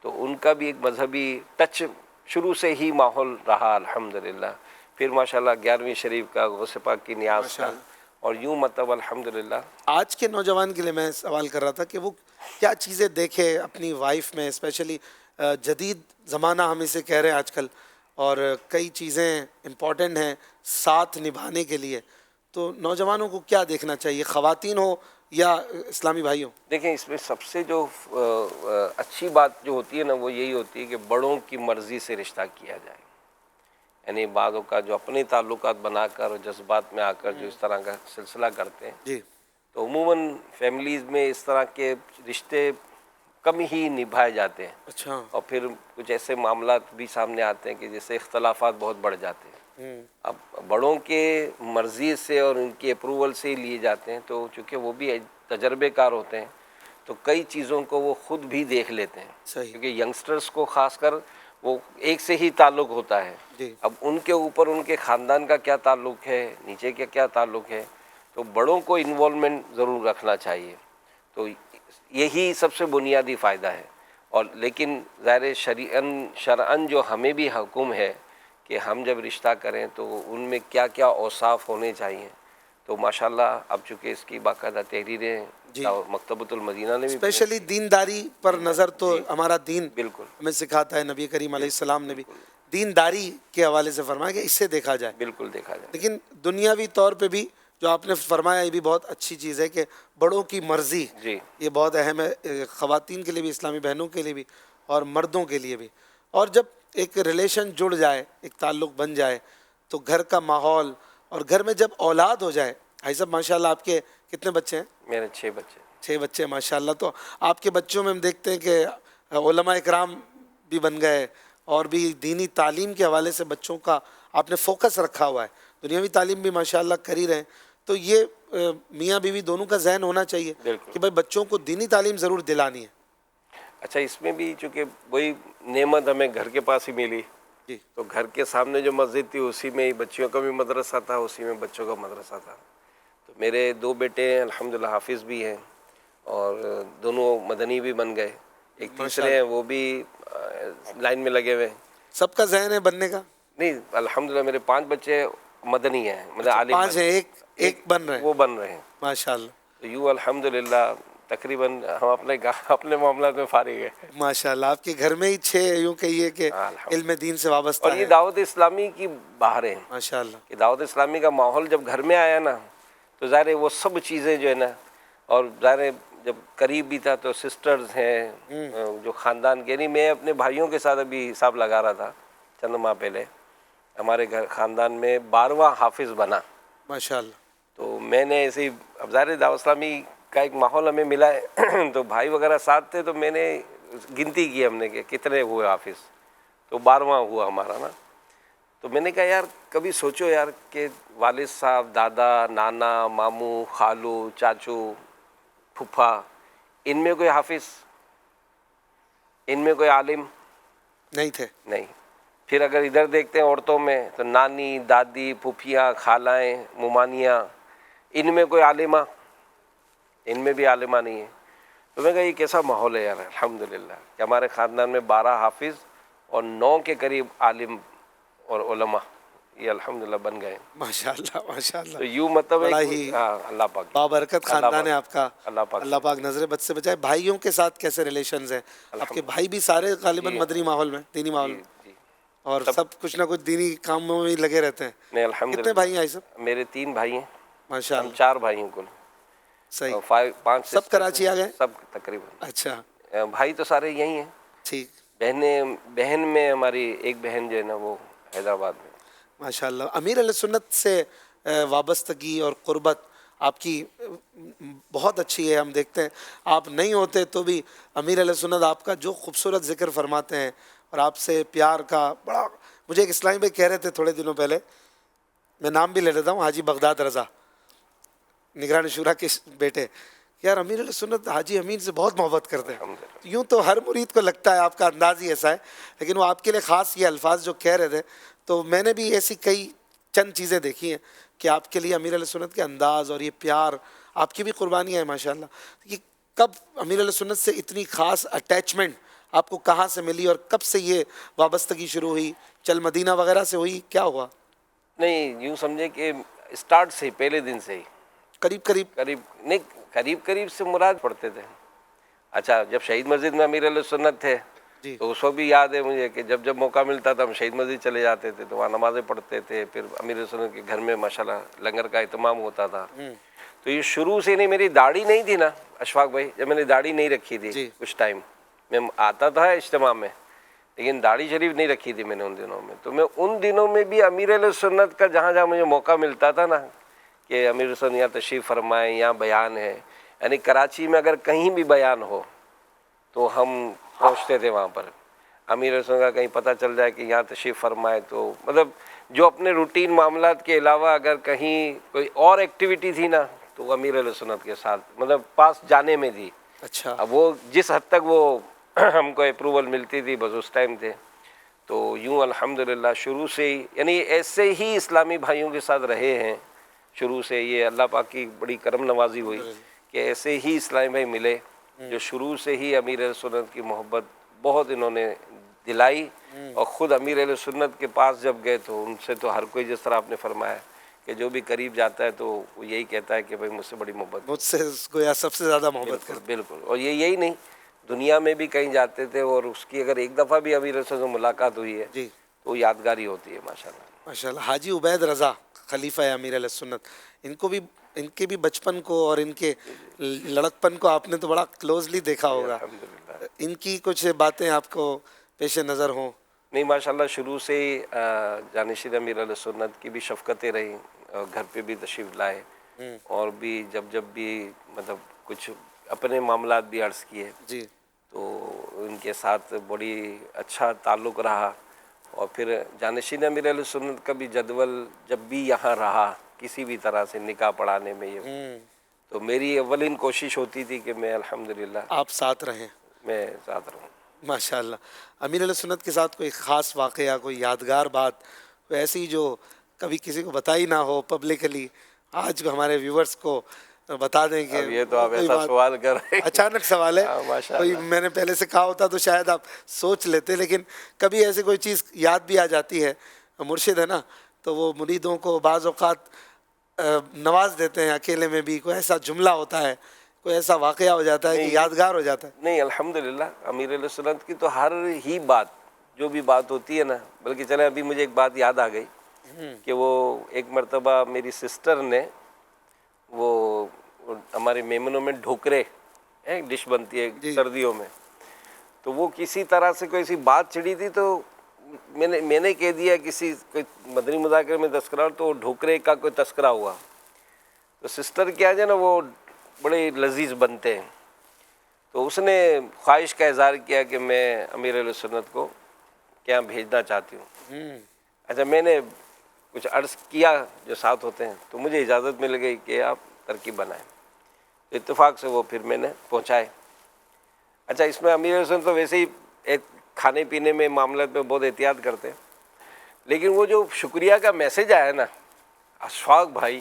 تو ان کا بھی ایک مذہبی ٹچ شروع سے ہی ماحول رہا الحمدللہ. پھر ماشاءاللہ 11ویں شریف کا، غوث پاک کی نیاز کا، اور یوں مطلب الحمدللہ. آج کے نوجوان کے لیے میں سوال کر رہا تھا کہ وہ کیا چیزیں دیکھے اپنی وائف میں، اسپیشلی جدید زمانہ ہم اسے کہہ رہے ہیں آج کل، اور کئی چیزیں امپورٹنٹ ہیں ساتھ نبھانے کے لیے. تو نوجوانوں کو کیا دیکھنا چاہیے، خواتین ہو یا اسلامی بھائی ہو؟ دیکھیں، اس میں سب سے جو اچھی بات جو ہوتی ہے نا، وہ یہی ہوتی ہے کہ بڑوں کی مرضی سے رشتہ کیا جائے. یعنی بعضوں کا جو اپنے تعلقات بنا کر اور جذبات میں آ کر جو اس طرح کا سلسلہ کرتے ہیں، جی. تو عموماً فیملیز میں اس طرح کے رشتے کم ہی نبھائے جاتے ہیں. اچھا. اور پھر کچھ ایسے معاملات بھی سامنے آتے ہیں کہ جیسے اختلافات بہت بڑھ جاتے ہیں. اب بڑوں کے مرضی سے اور ان کی اپروول سے ہی لیے جاتے ہیں، تو چونکہ وہ بھی تجربے کار ہوتے ہیں تو کئی چیزوں کو وہ خود بھی دیکھ لیتے ہیں. صحیح. کیونکہ ینگسٹرز کو خاص کر وہ ایک سے ہی تعلق ہوتا ہے. جی. اب ان کے اوپر ان کے خاندان کا کیا تعلق ہے، نیچے کا کیا تعلق ہے، تو بڑوں کو انوالومنٹ ضرور رکھنا چاہیے. تو یہی سب سے بنیادی فائدہ ہے. اور لیکن ظاہر شرعاً جو ہمیں بھی حکم ہے کہ ہم جب رشتہ کریں تو ان میں کیا کیا اوصاف ہونے چاہیے، تو ماشاءاللہ اب چونکہ اس کی باقاعدہ تحریریں جی مکتبۃ المدینہ نے بھی اسپیشلی دینداری پر نظر تو ہمارا دین بالکل ہمیں سکھاتا ہے، نبی کریم علیہ السلام نے بھی دینداری کے حوالے سے فرمایا کہ اس سے دیکھا جائے. بالکل دیکھا جائے. لیکن دنیاوی طور پہ بھی جو آپ نے فرمایا یہ بھی بہت اچھی چیز ہے کہ بڑوں کی مرضی جی یہ بہت اہم ہے، خواتین کے لیے بھی، اسلامی بہنوں کے لیے بھی اور مردوں کے لیے بھی. اور جب ایک ریلیشن جڑ جائے، ایک تعلق بن جائے، تو گھر کا ماحول اور گھر میں جب اولاد ہو جائے. بھائی صاحب ماشاء اللہ آپ کے کتنے بچے ہیں؟ میرے 6 بچے. 6 بچے ماشاء اللہ. تو آپ کے بچوں میں ہم دیکھتے ہیں کہ علماء اکرام بھی بن گئے اور بھی دینی تعلیم کے حوالے سے بچوں کا آپ نے فوکس رکھا ہوا ہے، دنیاوی تعلیم بھی ماشاء اللہ کر ہی رہے ہیں. تو یہ میاں بیوی دونوں کا ذہن ہونا چاہیے بالکل. کہ بھائی بچوں کو دینی تعلیم ضرور دلانی ہے. اچھا اس میں بھی چونکہ وہی نعمت ہمیں گھر کے پاس ہی ملی، جی تو گھر کے سامنے جو مسجد تھی اسی میں ہی بچیوں کا بھی مدرسہ تھا، اسی میں بچوں کا مدرسہ تھا. تو میرے 2 بیٹے ہیں الحمدللہ حافظ بھی ہیں اور دونوں مدنی بھی بن گئے. ایک تیسرے ہیں وہ بھی لائن میں لگے ہوئے ہیں. سب کا ذہن ہے بننے کا؟ نہیں الحمدللہ میرے 5 بچے مدنی ہیں، مطلب عالم 5 ہیں، ایک بن رہے ہیں وہ بن رہے ہیں. ماشاء اللہ. تو یوں الحمدللہ تقریباً ہم اپنے معاملات میں فارغ ہیں. ماشاء اللہ آپ کے گھر میں ہی 6 یوں کہیے کہ علم دین سے وابستہ اور یہ ہے. دعوت اسلامی کی باہر ہیں ماشاء اللہ. کہ دعوت اسلامی کا ماحول جب گھر میں آیا نا تو ظاہر ہے وہ سب چیزیں جو ہے نا، اور ظاہر ہے جب قریب بھی تھا تو سسٹرز ہیں جو خاندان کے، یعنی میں اپنے بھائیوں کے ساتھ ابھی حساب لگا رہا تھا چند ماہ پہلے، ہمارے گھر خاندان میں 12واں حافظ بنا. ماشاء اللہ. تو میں نے ایسے ہی اب ظاہر دعوت اسلامی کا ایک ماحول ہمیں ملا ہے تو بھائی وغیرہ ساتھ تھے، تو میں نے گنتی کی ہم نے کہ کتنے ہوئے حافظ، تو 12واں ہوا ہمارا نا. تو میں نے کہا یار کبھی سوچو یار کہ والد صاحب، دادا، نانا، ماموں، خالو، چاچو، پھپھا، ان میں کوئی حافظ، ان میں کوئی عالم نہیں تھے. نہیں. پھر اگر ادھر دیکھتے ہیں عورتوں میں تو نانی، دادی، پھوپھیاں، خالائیں، ممانیاں، ان میں کوئی عالمہ، ان میں بھی عالمہ نہیں ہے. تو میں کہا یہ کیسا ماحول ہے یار الحمدللہ کہ ہمارے خاندان میں 12 حافظ اور 9 کے قریب عالم اور علماء یہ الحمدللہ بن گئے. ماشاء اللہ ماشاء اللہ. تو یوں مطلب بڑا ایک ہی اللہ پاک بابرکت خاندان ہے آپ کا. اللہ پاک اللہ پاک نظر بد سے بچائے. بھائیوں کے ساتھ کیسے ریلیشنز ہیں آپ کے؟ بھائی بھی سارے غالباً مدنی ماحول میں، دینی ماحول میں، جی اور سب کچھ نہ کچھ دینی کاموں میں لگے رہتے ہیں. نہیں کتنے الحمدللہ. بھائی ہیں سب؟ میرے 3 بھائی ہیں، ماشاء ہم اللہ. 4 بھائی ہیں کل. صحیح. 5 سب کراچی آ گئے؟ سب تقریباً. اچھا بھائی تو سارے یہی ہیں. ٹھیک. بہن میں ہماری ایک بہن جو ہے نا وہ حیدرآباد میں. ماشاء اللہ. امیر علیہ سنت سے وابستگی اور قربت آپ کی بہت اچھی ہے. ہم دیکھتے ہیں آپ نہیں ہوتے تو بھی امیر علیہ سنت آپ کا جو خوبصورت ذکر فرماتے ہیں اور آپ سے پیار کا بڑا. مجھے ایک اسلامی بھائی کہہ رہے تھے تھوڑے دنوں پہلے، میں نام بھی لے لیتا ہوں، حاجی بغداد رضا، نگران شورا کے بیٹے، یار امیر علیہ سنت حاجی امین سے بہت محبت کرتے ہیں. یوں تو ہر مرید کو لگتا ہے، آپ کا انداز ہی ایسا ہے، لیکن وہ آپ کے لیے خاص یہ الفاظ جو کہہ رہے تھے. تو میں نے بھی ایسی کئی چند چیزیں دیکھی ہیں کہ آپ کے لیے امیر علیہ سنت کے انداز اور یہ پیار، آپ کی بھی قربانیاں ہیں ماشاء اللہ. یہ کب امیر علیہ سنت سے اتنی خاص اٹیچمنٹ آپ کو کہاں سے ملی اور کب سے یہ وابستگی شروع ہوئی؟ چل مدینہ وغیرہ سے ہوئی، کیا ہوا؟ نہیں یوں سمجھے کہ اسٹارٹ سے ہی، پہلے دن سے ہی قریب سے مراد پڑھتے تھے. اچھا جب شہید مسجد میں امیر علیہ سنت تھے جی تو اس وقت بھی یاد ہے مجھے کہ جب موقع ملتا تھا ہم شہید مسجد چلے جاتے تھے تو وہاں نمازیں پڑھتے تھے. پھر امیر علیہ سنت کے گھر میں ماشاءاللہ لنگر کا اہتمام ہوتا تھا. تو یہ شروع سے نہیں، میری داڑھی نہیں تھی نا اشفاق بھائی، جب میں نے داڑھی نہیں رکھی تھی جی کچھ ٹائم، میں آتا تھا اجتماع میں لیکن داڑھی شریف نہیں رکھی تھی میں نے ان دنوں میں. تو میں ان دنوں میں بھی امیر علیہ سنت کا جہاں مجھے موقع ملتا تھا نا کہ امیر علیہ سنت یہاں تشریف فرمائیں، یہاں بیان ہے، یعنی کراچی میں اگر کہیں بھی بیان ہو تو ہم پہنچتے تھے وہاں پر. امیر علیہ سنت کا کہیں پتہ چل جائے کہ یہاں تشریف فرمائے تو مطلب جو اپنے روٹین معاملات کے علاوہ اگر کہیں کوئی اور ایکٹیویٹی تھی نا تو وہ امیر علیہ سنت کے ساتھ مطلب پاس جانے میں تھی. اچھا. اب وہ جس حد تک وہ ہم کو اپروول ملتی تھی بس اس ٹائم تھے. تو یوں الحمدللہ شروع سے ہی، یعنی ایسے ہی اسلامی بھائیوں کے ساتھ رہے ہیں شروع سے. یہ اللہ پاک کی بڑی کرم نوازی ہوئی کہ ایسے ہی اسلامی بھائی ملے جو شروع سے ہی امیر علیہ سنت کی محبت بہت انہوں نے دلائی. اور خود امیر علیہ سنت کے پاس جب گئے تو ان سے تو ہر کوئی، جس طرح آپ نے فرمایا کہ جو بھی قریب جاتا ہے تو وہ یہی کہتا ہے کہ بھائی مجھ سے بڑی محبت، مجھ سے گویا سب سے زیادہ محبت بالکل بالکل. اور یہی نہیں، دنیا میں بھی کہیں جاتے تھے اور اس کی اگر ایک دفعہ بھی امیر سے ملاقات ہوئی ہے جی تو وہ یادگاری ہوتی ہے ماشاء اللہ. ماشاء اللہ. حاجی عبید رضا خلیفہ امیر علیہ سنت، ان کو بھی، ان کے بھی بچپن کو اور ان کے لڑکپن کو آپ نے تو بڑا کلوزلی دیکھا ہوگا. الحمدللہ. ان کی کچھ باتیں آپ کو پیش نظر ہوں؟ نہیں ماشاء اللہ، شروع سے ہی جانشین امیر علیہ سنت کی بھی شفقتیں رہیں، اور گھر پہ بھی تشریف لائے، اور بھی جب بھی مطلب کچھ اپنے معاملات بھی عرض کیے جی تو ان کے ساتھ بڑی اچھا تعلق رہا. اور پھر جانشین امیر علیہ سنت کا بھی جدول جب بھی یہاں رہا کسی بھی طرح سے نکاح پڑھانے میں، یہ تو میری اولین کوشش ہوتی تھی کہ میں الحمدللہ آپ ساتھ رہیں. میں ساتھ رہوں. ماشاء اللہ. امیر علیہ سنت کے ساتھ کوئی خاص واقعہ، کوئی یادگار بات، کوئی ایسی جو کبھی کسی کو بتائی نہ ہو پبلکلی، آج ہمارے ویورز کو بتا دیں کہ اب یہ تو آپ کوئی ایسا بات؟ سوال کر رہے ہیں، اچانک سوال ہے، ہاں ماشاء کوئی اللہ. میں نے پہلے سے کہا ہوتا تو شاید آپ سوچ لیتے، لیکن کبھی ایسی کوئی چیز یاد بھی آ جاتی ہے. مرشد ہے نا، تو وہ مریدوں کو بعض اوقات نواز دیتے ہیں اکیلے میں بھی. کوئی ایسا جملہ ہوتا ہے، کوئی ایسا واقعہ ہو جاتا ہے کہ نہیں یادگار ہو جاتا ہے؟ نہیں الحمدللہ امیر علیہ سنت کی تو ہر ہی بات، جو بھی بات ہوتی ہے نا، بلکہ چلے ابھی مجھے ایک بات یاد آ گئی کہ وہ ایک مرتبہ میری سسٹر نے، وہ ہمارے میمنوں میں ڈھوکرے ایک ڈش بنتی ہے جی سردیوں میں، تو وہ کسی طرح سے کوئی ایسی بات چھڑی تھی تو میں نے کہہ دیا کسی کوئی مدنی مذاکرے میں تذکرہ، تو ڈھوکرے کا کوئی تذکرہ ہوا. تو سسٹر کیا ہے نا، وہ بڑے لذیذ بنتے ہیں، تو اس نے خواہش کا اظہار کیا کہ میں امیر علیہ سنت کو کیا بھیجنا چاہتی ہوں. اچھا میں نے کچھ عرض کیا جو ساتھ ہوتے ہیں تو مجھے اجازت مل گئی کہ آپ ترکیب بنائیں. اتفاق سے وہ پھر میں نے پہنچائے. اچھا اس میں امیر علیہ سنت تو ویسے ہی ایک کھانے پینے میں معاملات میں بہت احتیاط کرتے ہیں، لیکن وہ جو شکریہ کا میسج آیا نا اشفاق بھائی،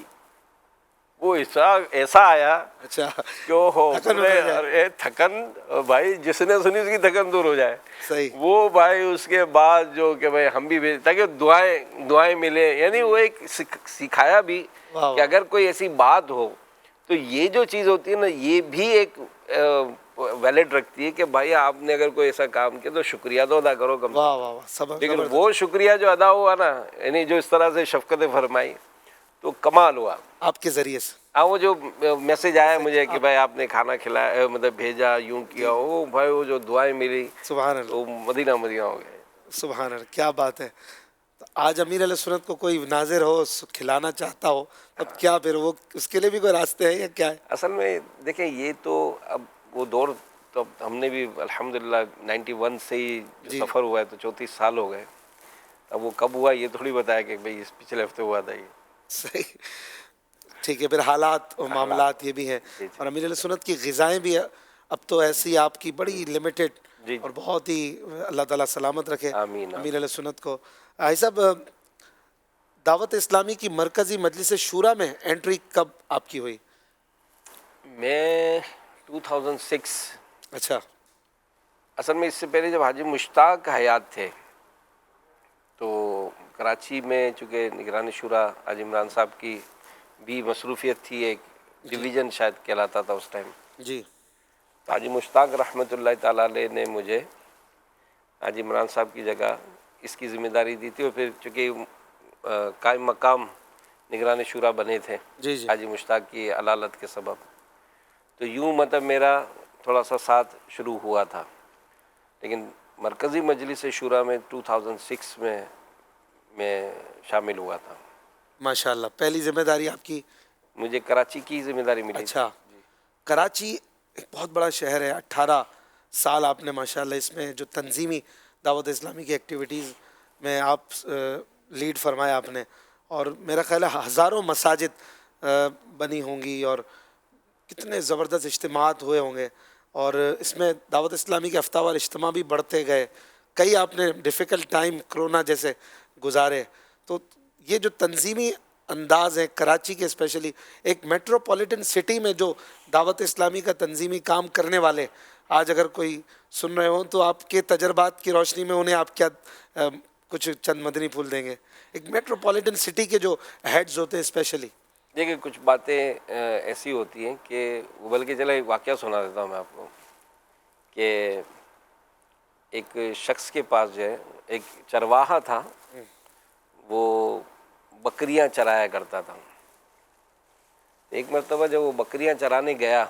وہ ایسا آیا اچھا کہ وہ ہو تھکن اتر جائے. ارے تھکن بھائی، جس نے سنی اس کی تھکن دور ہو جائے. صحیح. وہ بھائی اس کے بعد جو کہ بھائی ہم بھی بھیج تاکہ دعائیں ملے، یعنی وہ ایک سکھایا بھی واہ کہ اگر کوئی ایسی بات ہو تو یہ جو چیز ہوتی ہے نا، یہ بھی ایک ویلڈ رکھتی ہے کہ بھائی آپ نے اگر کوئی ایسا کام کیا تو شکریہ تو ادا کرو کم سے واہ کم. واہ واہ، صبر لیکن زبردست. وہ شکریہ جو ادا ہوا نا، یعنی جو اس طرح سے شفقت فرمائی تو کمال ہوا. آپ کے ذریعے سے. ہاں وہ جو میسج آیا مجھے کہ بھائی آپ نے کھانا کھلایا، مطلب بھیجا، یوں کیا، وہ بھائی وہ جو دعائیں ملی سبحان اللہ. تو مدینہ ہو گئے. سبحان اللہ، کیا بات ہے. تو آج امیر علیہ سنت کو کوئی ناظر ہو، کھلانا چاہتا ہو، اب کیا پھر وہ اس کے لیے بھی کوئی راستے ہیں یا کیا ہے؟ اصل میں دیکھیں یہ تو اب وہ دور تو ہم نے بھی الحمدللہ 91 سے ہی جو جی سفر ہوا ہے تو 34 سال ہو گئے. اب وہ کب ہوا یہ تھوڑی بتایا کہ بھئی اس پچھلے ہفتے ہوا تھا یہ. صحیح. ٹھیک ہے، پھر حالات اور معاملات یہ بھی ہیں. جی اور امیر علیہ سنت کی غذائیں بھی اب تو ایسی آپ کی بڑی لمیٹڈ جی اور بہت ہی، اللہ تعالیٰ سلامت رکھے آمین امیر علیہ سنت کو. بھائی صاحب، دعوت اسلامی کی مرکزی مجلس شورا میں انٹری کب آپ کی ہوئی؟ میں 2006. اچھا. اصل میں اس سے پہلے جب حاجی مشتاق حیات تھے تو کراچی میں چونکہ نگران شورا حاجی عمران صاحب کی بھی مصروفیت تھی، ایک ڈویژن شاید کہلاتا تھا اس ٹائم. جی تو حاجی مشتاق رحمۃ اللہ تعالیٰ علیہ نے مجھے حاجی عمران صاحب کی جگہ اس کی ذمہ داری دی تھی، اور پھر چونکہ قائم مقام نگران شورا بنے تھے جی جی. حاجی مشتاق کی علالت کے سبب، تو یوں مطلب میرا تھوڑا سا ساتھ شروع ہوا تھا. لیکن مرکزی مجلس شورا میں 2006 میں شامل ہوا تھا. ماشاء اللہ. پہلی ذمہ داری آپ کی؟ مجھے کراچی کی ذمہ داری ملی تھی. اچھا. کراچی ایک بہت بڑا شہر ہے. 18 سال آپ نے ماشاءاللہ اس میں جو تنظیمی دعوت اسلامی کی ایکٹیویٹیز میں آپ لیڈ فرمایا آپ نے، اور میرا خیال ہے ہزاروں مساجد بنی ہوں گی اور کتنے زبردست اجتماعات ہوئے ہوں گے، اور اس میں دعوت اسلامی کے ہفتہ وار اجتماع بھی بڑھتے گئے. کئی آپ نے ڈیفیکلٹ ٹائم کرونا جیسے گزارے. تو یہ جو تنظیمی انداز ہے کراچی کے، اسپیشلی ایک میٹروپولیٹن سٹی میں جو دعوت اسلامی کا تنظیمی کام کرنے والے آج اگر کوئی سن رہے ہوں تو آپ کے تجربات کی روشنی میں انہیں آپ کیا کچھ چند مدنی پھول دیں گے. ایک میٹروپولیٹن سٹی کے جو ہیڈز ہوتے ہیں اسپیشلی. دیکھیے کچھ باتیں ایسی ہوتی ہیں کہ بلکہ چلے ایک واقعہ سنا دیتا ہوں میں آپ کو کہ ایک شخص کے پاس جو ہے ایک چرواہا تھا, وہ بکریاں چرایا کرتا تھا. ایک مرتبہ جب وہ بکریاں چرانے گیا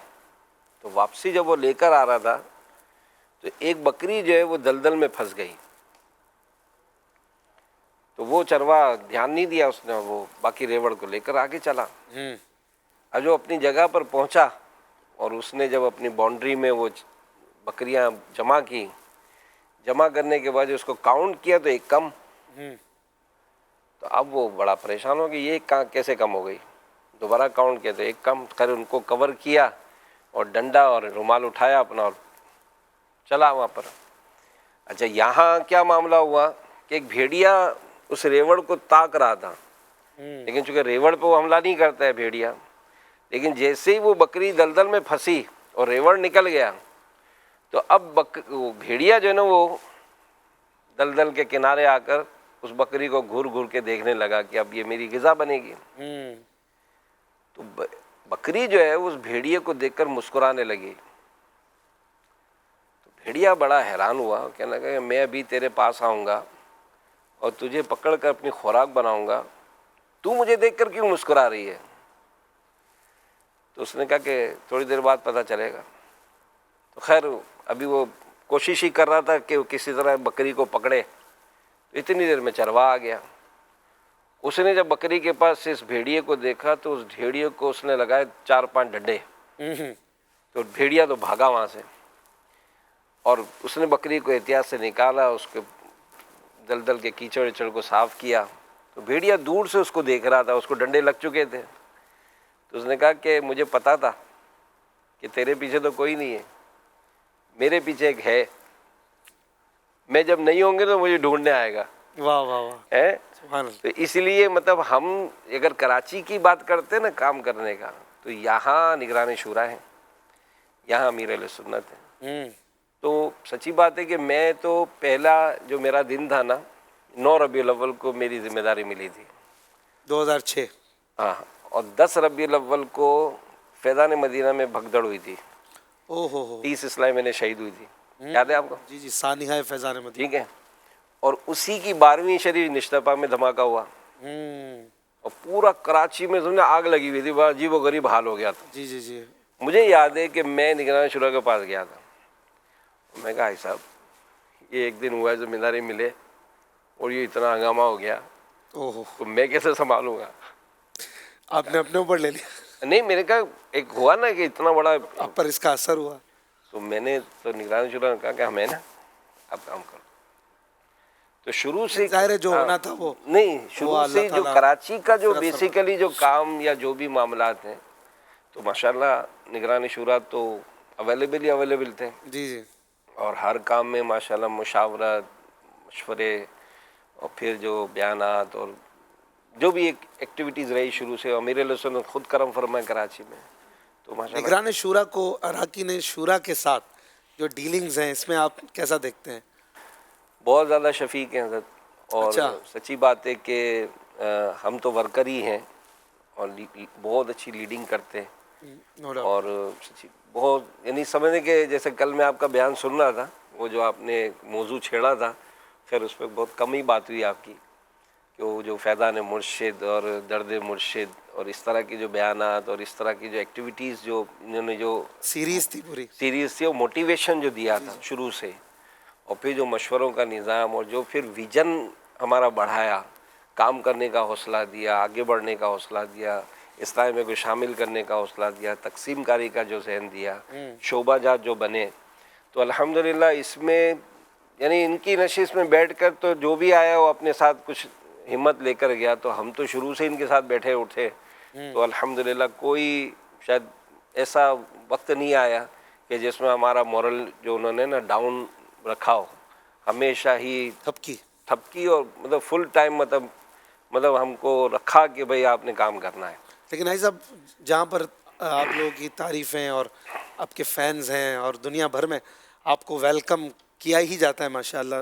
تو واپسی جب وہ لے کر آ رہا تھا تو ایک بکری جو ہے وہ دلدل میں پھنس گئی. تو وہ چرواہا دھیان نہیں دیا اس نے, وہ باقی ریوڑ کو لے کر آگے چلا. اب جو اپنی جگہ پر پہنچا اور اس نے جب اپنی باؤنڈری میں وہ بکریاں جمع کی, جمع کرنے کے بعد اس کو کاؤنٹ کیا تو ایک کم. تو اب وہ بڑا پریشان ہو گیا, یہ کیسے کم ہو گئی. دوبارہ کاؤنٹ کیا تو ایک کم. خیر ان کو کور کیا اور ڈنڈا اور رومال اٹھایا اپنا اور چلا وہاں پر. اچھا یہاں کیا معاملہ ہوا کہ ایک بھیڑیا اس ریوڑ کو تاک رہا تھا, لیکن چونکہ ریوڑ پہ وہ حملہ نہیں کرتا ہے بھیڑیا, لیکن جیسے ہی وہ بکری دلدل میں پھنسی اور ریوڑ نکل گیا تو اب وہ بھیڑیا جو ہے نا وہ دلدل کے کنارے آ کر اس بکری کو گھور گھور کے دیکھنے لگا کہ اب یہ میری غذا بنے گی. تو بکری جو ہے اس بھیڑیے کو دیکھ کر مسکرانے لگی. تو بھیڑیا بڑا حیران ہوا, کہنے لگا کہ میں ابھی تیرے پاس آؤں گا اور تجھے پکڑ کر اپنی خوراک بناؤں گا, تو مجھے دیکھ کر کیوں مسکرا رہی ہے. تو اس نے کہا کہ تھوڑی دیر بعد پتہ چلے گا. تو خیر ابھی وہ کوشش ہی کر رہا تھا کہ وہ کسی طرح بکری کو پکڑے. اتنی دیر میں چرواہا آ گیا. اس نے جب بکری کے پاس اس بھیڑیے کو دیکھا تو اس بھیڑیے کو اس نے لگائے 4-5 ڈنڈے. تو بھیڑیا تو بھاگا وہاں سے اور اس نے بکری کو احتیاط سے نکالا, اس کے دلدل کے کیچڑ ویچڑ کو صاف کیا. تو بھیڑیا دور سے اس کو دیکھ رہا تھا, اس کو ڈنڈے لگ چکے تھے. تو اس نے کہا کہ مجھے پتا تھا کہ تیرے پیچھے تو کوئی نہیں ہے, میرے پیچھے ایک ہے, میں جب نہیں ہوں گے تو مجھے ڈھونڈنے آئے گا. واہ واہ واہ, سبحان اللہ. تو اس لیے مطلب ہم اگر کراچی کی بات کرتے ہیں نا کام کرنے کا, تو یہاں نگران شورا ہے, یہاں امیر اہل سنت ہے. تو سچی بات ہے کہ میں تو پہلا جو میرا دن تھا نا 9 ربیع الاول کو میری ذمہ داری ملی تھی 2006. ہاں, اور 10 ربیع الاول کو فیضان مدینہ میں بھگدڑ ہوئی تھی. او ہو 30 اسلائی میں نے شہید ہوئی تھی, یاد ہے آپ کو؟ جی جی, سانحہ فیضان مدینہ. ٹھیک ہے, اور اسی کی 12ویں شریف نشتپا میں دھماکہ ہوا اور پورا کراچی میں سمجھے آگ لگی ہوئی تھی, بڑا عجیب و غریب حال ہو گیا تھا. جی جی جی. مجھے یاد ہے کہ میں نگران شورا کے پاس گیا تھا. میں کہا بھائی صاحب یہ ایک دن ہوا ہے ذمہ داری ملے اور یہ اتنا ہنگامہ ہو گیا, اوہ, تو میں کیسے سنبھالوں گا. آپ نے اپنے اوپر لے لیا, نہیں, میں نے کہا ایک ہوا نا کہ اتنا بڑا, آپ پر اس کا اثر ہوا. تو میں نے تو نگران شورا نے کہا کہ ہمیں نا اب کام کرو. تو شروع سے ظاہر ہے جو ہونا تھا وہ نہیں, شروع اللہ سے جو تعالیٰ کراچی کا جو مغفرت بیسیکلی جو کام یا جو بھی معاملات ہیں تو ماشاءاللہ نگران شورا تو اویلیبل تھے, جی جی. اور ہر کام میں ماشاءاللہ مشاورت, مشورے, اور پھر جو بیانات اور جو بھی ایک ایکٹیویٹیز رہی شروع سے. امیر علیہ سنت خود کرم فرمائے کراچی میں, تو ماشاءاللہ نگران شورا کو اراکین شورا کے ساتھ جو ڈیلنگز ہیں اس میں آپ کیسا دیکھتے ہیں؟ بہت زیادہ شفیق ہیں حضرت, اور اچھا. سچی بات ہے کہ ہم تو ورکر ہی ہیں اور بہت اچھی لیڈنگ کرتے ہیں. No doubt. اور سچی بہت یعنی سمجھنے کہ جیسے کل میں آپ کا بیان سن رہا تھا, وہ جو آپ نے موضوع چھیڑا تھا, خیر اس پہ بہت کم ہی بات ہوئی آپ کی, کہ وہ جو فیضان مرشد اور درد مرشد اور اس طرح کی جو بیانات اور اس طرح کی جو ایکٹیویٹیز جو انہوں نے جو سیریز تھی پوری. سیریز تھی, وہ موٹیویشن جو دیا تھا شروع سے, اور پھر جو مشوروں کا نظام اور جو پھر ویژن ہمارا بڑھایا, کام کرنے کا حوصلہ دیا, آگے بڑھنے کا حوصلہ دیا, اصلاح میں کو شامل کرنے کا حوصلہ دیا, تقسیم کاری کا جو ذہن دیا, شعبہ جات جو بنے, تو الحمدللہ اس میں یعنی ان کی نشست میں بیٹھ کر تو جو بھی آیا وہ اپنے ساتھ کچھ ہمت لے کر گیا. تو ہم تو شروع سے ان کے ساتھ بیٹھے اٹھے, تو الحمدللہ کوئی شاید ایسا وقت نہیں آیا کہ جس میں ہمارا مورل جو انہوں نے نا ڈاؤن رکھا ہو. ہمیشہ ہی تھپکی اور مطلب فل ٹائم مطلب ہم کو رکھا کہ بھئی آپ نے کام کرنا ہے. لیکن بھائی صاحب جہاں پر آپ لوگوں کی تعریفیں اور آپ کے فینز ہیں اور دنیا بھر میں آپ کو ویلکم کیا ہی جاتا ہے ماشاءاللہ,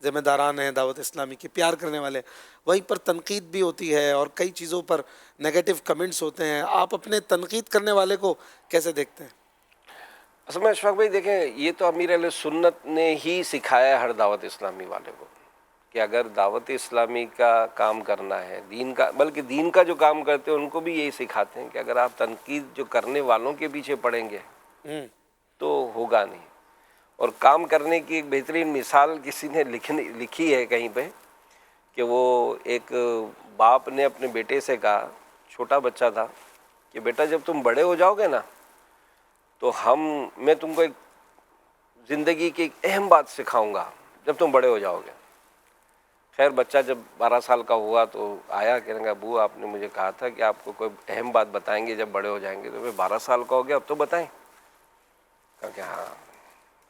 ذمہ داران ہیں دعوت اسلامی کے، پیار کرنے والے، وہیں پر تنقید بھی ہوتی ہے اور کئی چیزوں پر نیگیٹو کمنٹس ہوتے ہیں. آپ اپنے تنقید کرنے والے کو کیسے دیکھتے ہیں؟ اصل میں اشفاق بھائی دیکھیں، یہ تو امیر علیہ سنت نے ہی سکھایا ہر دعوت اسلامی والے کو کہ اگر دعوت اسلامی کا کام کرنا ہے، دین کا، بلکہ دین کا جو کام کرتے ہیں ان کو بھی یہی سکھاتے ہیں کہ اگر آپ تنقید جو کرنے والوں کے پیچھے پڑیں گے تو ہوگا نہیں. اور کام کرنے کی ایک بہترین مثال کسی نے لکھی ہے کہیں پہ کہ وہ ایک باپ نے اپنے بیٹے سے کہا، چھوٹا بچہ تھا، کہ بیٹا جب تم بڑے ہو جاؤ گے نا تو میں تم کو ایک زندگی کی ایک اہم بات سکھاؤں گا جب تم بڑے ہو جاؤ گے. خیر بچہ جب 12 سال کا ہوا تو آیا، کہنے لگا ابو آپ نے مجھے کہا تھا کہ آپ کو کوئی اہم بات بتائیں گے جب بڑے ہو جائیں گے. تو میں 12 سال کا ہو گیا، اب تو بتائیں. کہا کہ ہاں.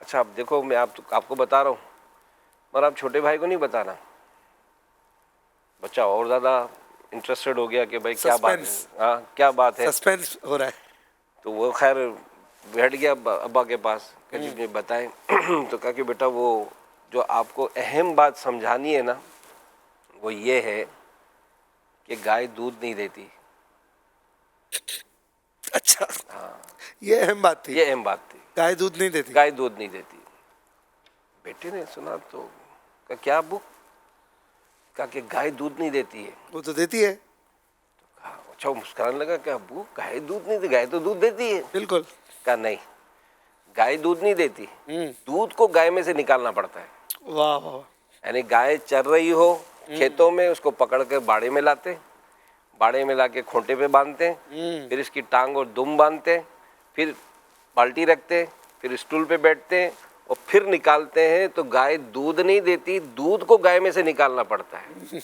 اچھا اب دیکھو میں آپ کو بتا رہا ہوں اور آپ چھوٹے بھائی کو نہیں بتانا. بچہ اور زیادہ انٹرسٹڈ ہو گیا کہ بھائی کیا بات ہے، ہاں کیا بات ہے. سسپینس ہو رہا ہے. تو وہ خیر بیٹھ گیا ابا کے پاس کہ جی مجھے بتائیں. تو کہا کہ بیٹا وہ جو آپ کو اہم بات سمجھانی ہے نا وہ یہ ہے کہ گائے دودھ نہیں دیتی. اچھا، یہ اہم بات تھی. یہ اہم بات تھی، گائے دودھ نہیں دیتی. گائے دودھ نہیں دیتی. بیٹے نے سنا تو کہا کیا ابو؟ کہا کہ گائے دودھ نہیں دیتی ہے. وہ تو دیتی ہے. اچھا وہ مسکرانے لگا کہ ابو گائے دودھ نہیں دیتی، گائے تو دودھ دیتی ہے. بالکل. کہا نہیں، گائے دودھ نہیں دیتی، دودھ کو گائے میں سے نکالنا پڑتا ہے. واہ واہ. یعنی گائے چر رہی ہو کھیتوں میں، اس کو پکڑ کے باڑے میں لاتے، باڑے میں لا کے کھونٹے پہ باندھتے، پھر اس کی ٹانگ اور دم باندھتے، پھر بالٹی رکھتے، پھر اسٹول پہ بیٹھتے اور پھر نکالتے ہیں. تو گائے دودھ نہیں دیتی، دودھ کو گائے میں سے نکالنا پڑتا ہے.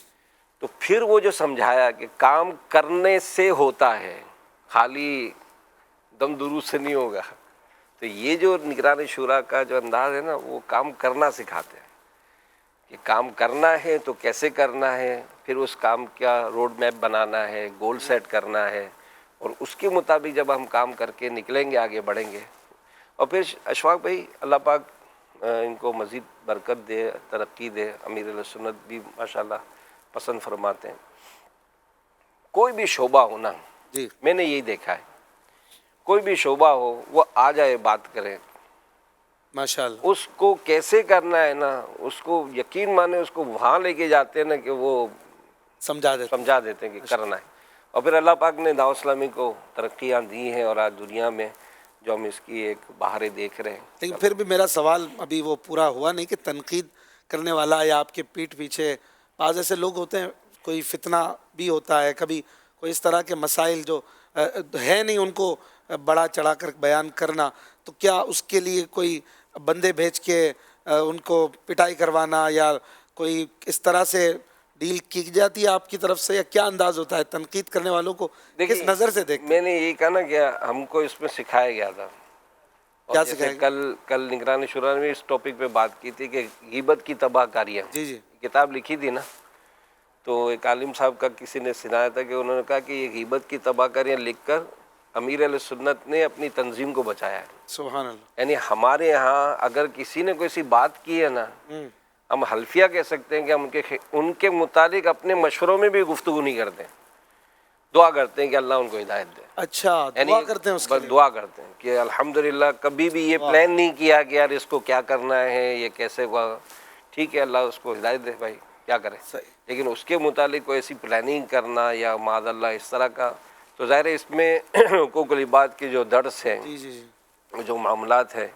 تو پھر وہ جو سمجھایا کہ کام کرنے سے ہوتا ہے، خالی دم درود سے نہیں ہوگا. تو یہ جو نگران شورا کا جو انداز ہے نا وہ کام کرنا سکھاتے ہیں کہ کام کرنا ہے تو کیسے کرنا ہے، پھر اس کام کا روڈ میپ بنانا ہے، گول سیٹ کرنا ہے، اور اس کے مطابق جب ہم کام کر کے نکلیں گے آگے بڑھیں گے. اور پھر اشفاق بھائی اللہ پاک ان کو مزید برکت دے، ترقی دے. امیر علیہ سنت بھی ماشاءاللہ پسند فرماتے ہیں کوئی بھی شعبہ ہونا. جی میں نے یہی دیکھا ہے کوئی بھی شعبہ ہو وہ آ جائے بات کریں، ماشاء اللہ. اس کو کیسے کرنا ہے نا اس کو یقین مانے اس کو وہاں لے کے جاتے ہیں نا کہ وہ سمجھا دیتے ہیں کہ کرنا ہے. اور پھر اللہ پاک نے دعوت اسلامی کو ترقیاں دی ہیں اور آج دنیا میں جو ہم اس کی ایک بہاریں دیکھ رہے ہیں. لیکن پھر بھی میرا سوال ابھی وہ پورا ہوا نہیں کہ تنقید کرنے والا یا آپ کے پیٹھ پیچھے بعض ایسے لوگ ہوتے ہیں، کوئی فتنہ بھی ہوتا ہے، کبھی کوئی اس طرح کے مسائل جو ہے نہیں ان کو بڑا چڑھا کر بیان کرنا، تو کیا اس کے لیے کوئی بندے بھیج کے ان کو پٹائی کروانا یا کوئی اس طرح سے ڈیل کی جاتی ہے آپ کی طرف سے، یا کیا انداز ہوتا ہے تنقید کرنے والوں کو کس نظر سے دیکھتے ہیں؟ میں نے یہی کہا نا کہ ہم کو اس میں سکھایا گیا تھا. اور کیا جیسے سکھائے گا؟ کل نگران شورا نے اس ٹاپک پہ بات کی تھی کہ غیبت کی تباہ کاریاں. جی جی کتاب لکھی تھی نا، تو ایک عالم صاحب کا کسی نے سنایا تھا کہ انہوں نے کہا کہ یہ غیبت کی تباہ کاریاں لکھ کر امیر علیہ سنت نے اپنی تنظیم کو بچایا ہے. سبحان اللہ. یعنی ہمارے یہاں اگر کسی نے کوئی سی بات کی ہے نا، ہم حلفیہ کہہ سکتے ہیں کہ ہم ان کے متعلق اپنے مشوروں میں بھی گفتگو نہیں کرتے، دعا کرتے ہیں کہ اللہ ان کو ہدایت دے. اچھا یعنی دعا کرتے ہیں اس کے بس لیے. دعا کرتے ہیں کہ الحمدللہ کبھی بھی یہ پلان نہیں کیا کہ یار اس کو کیا کرنا ہے، یہ کیسے ہوا. ٹھیک ہے اللہ اس کو ہدایت دے بھائی، کیا کرے. صحیح. لیکن اس کے متعلق کوئی ایسی پلاننگ کرنا یا معاذ اللہ اس طرح کا، تو ظاہر ہے اس میں حقوق العباد کے جو درس ہیں، جی جی جی. جو معاملات ہیں،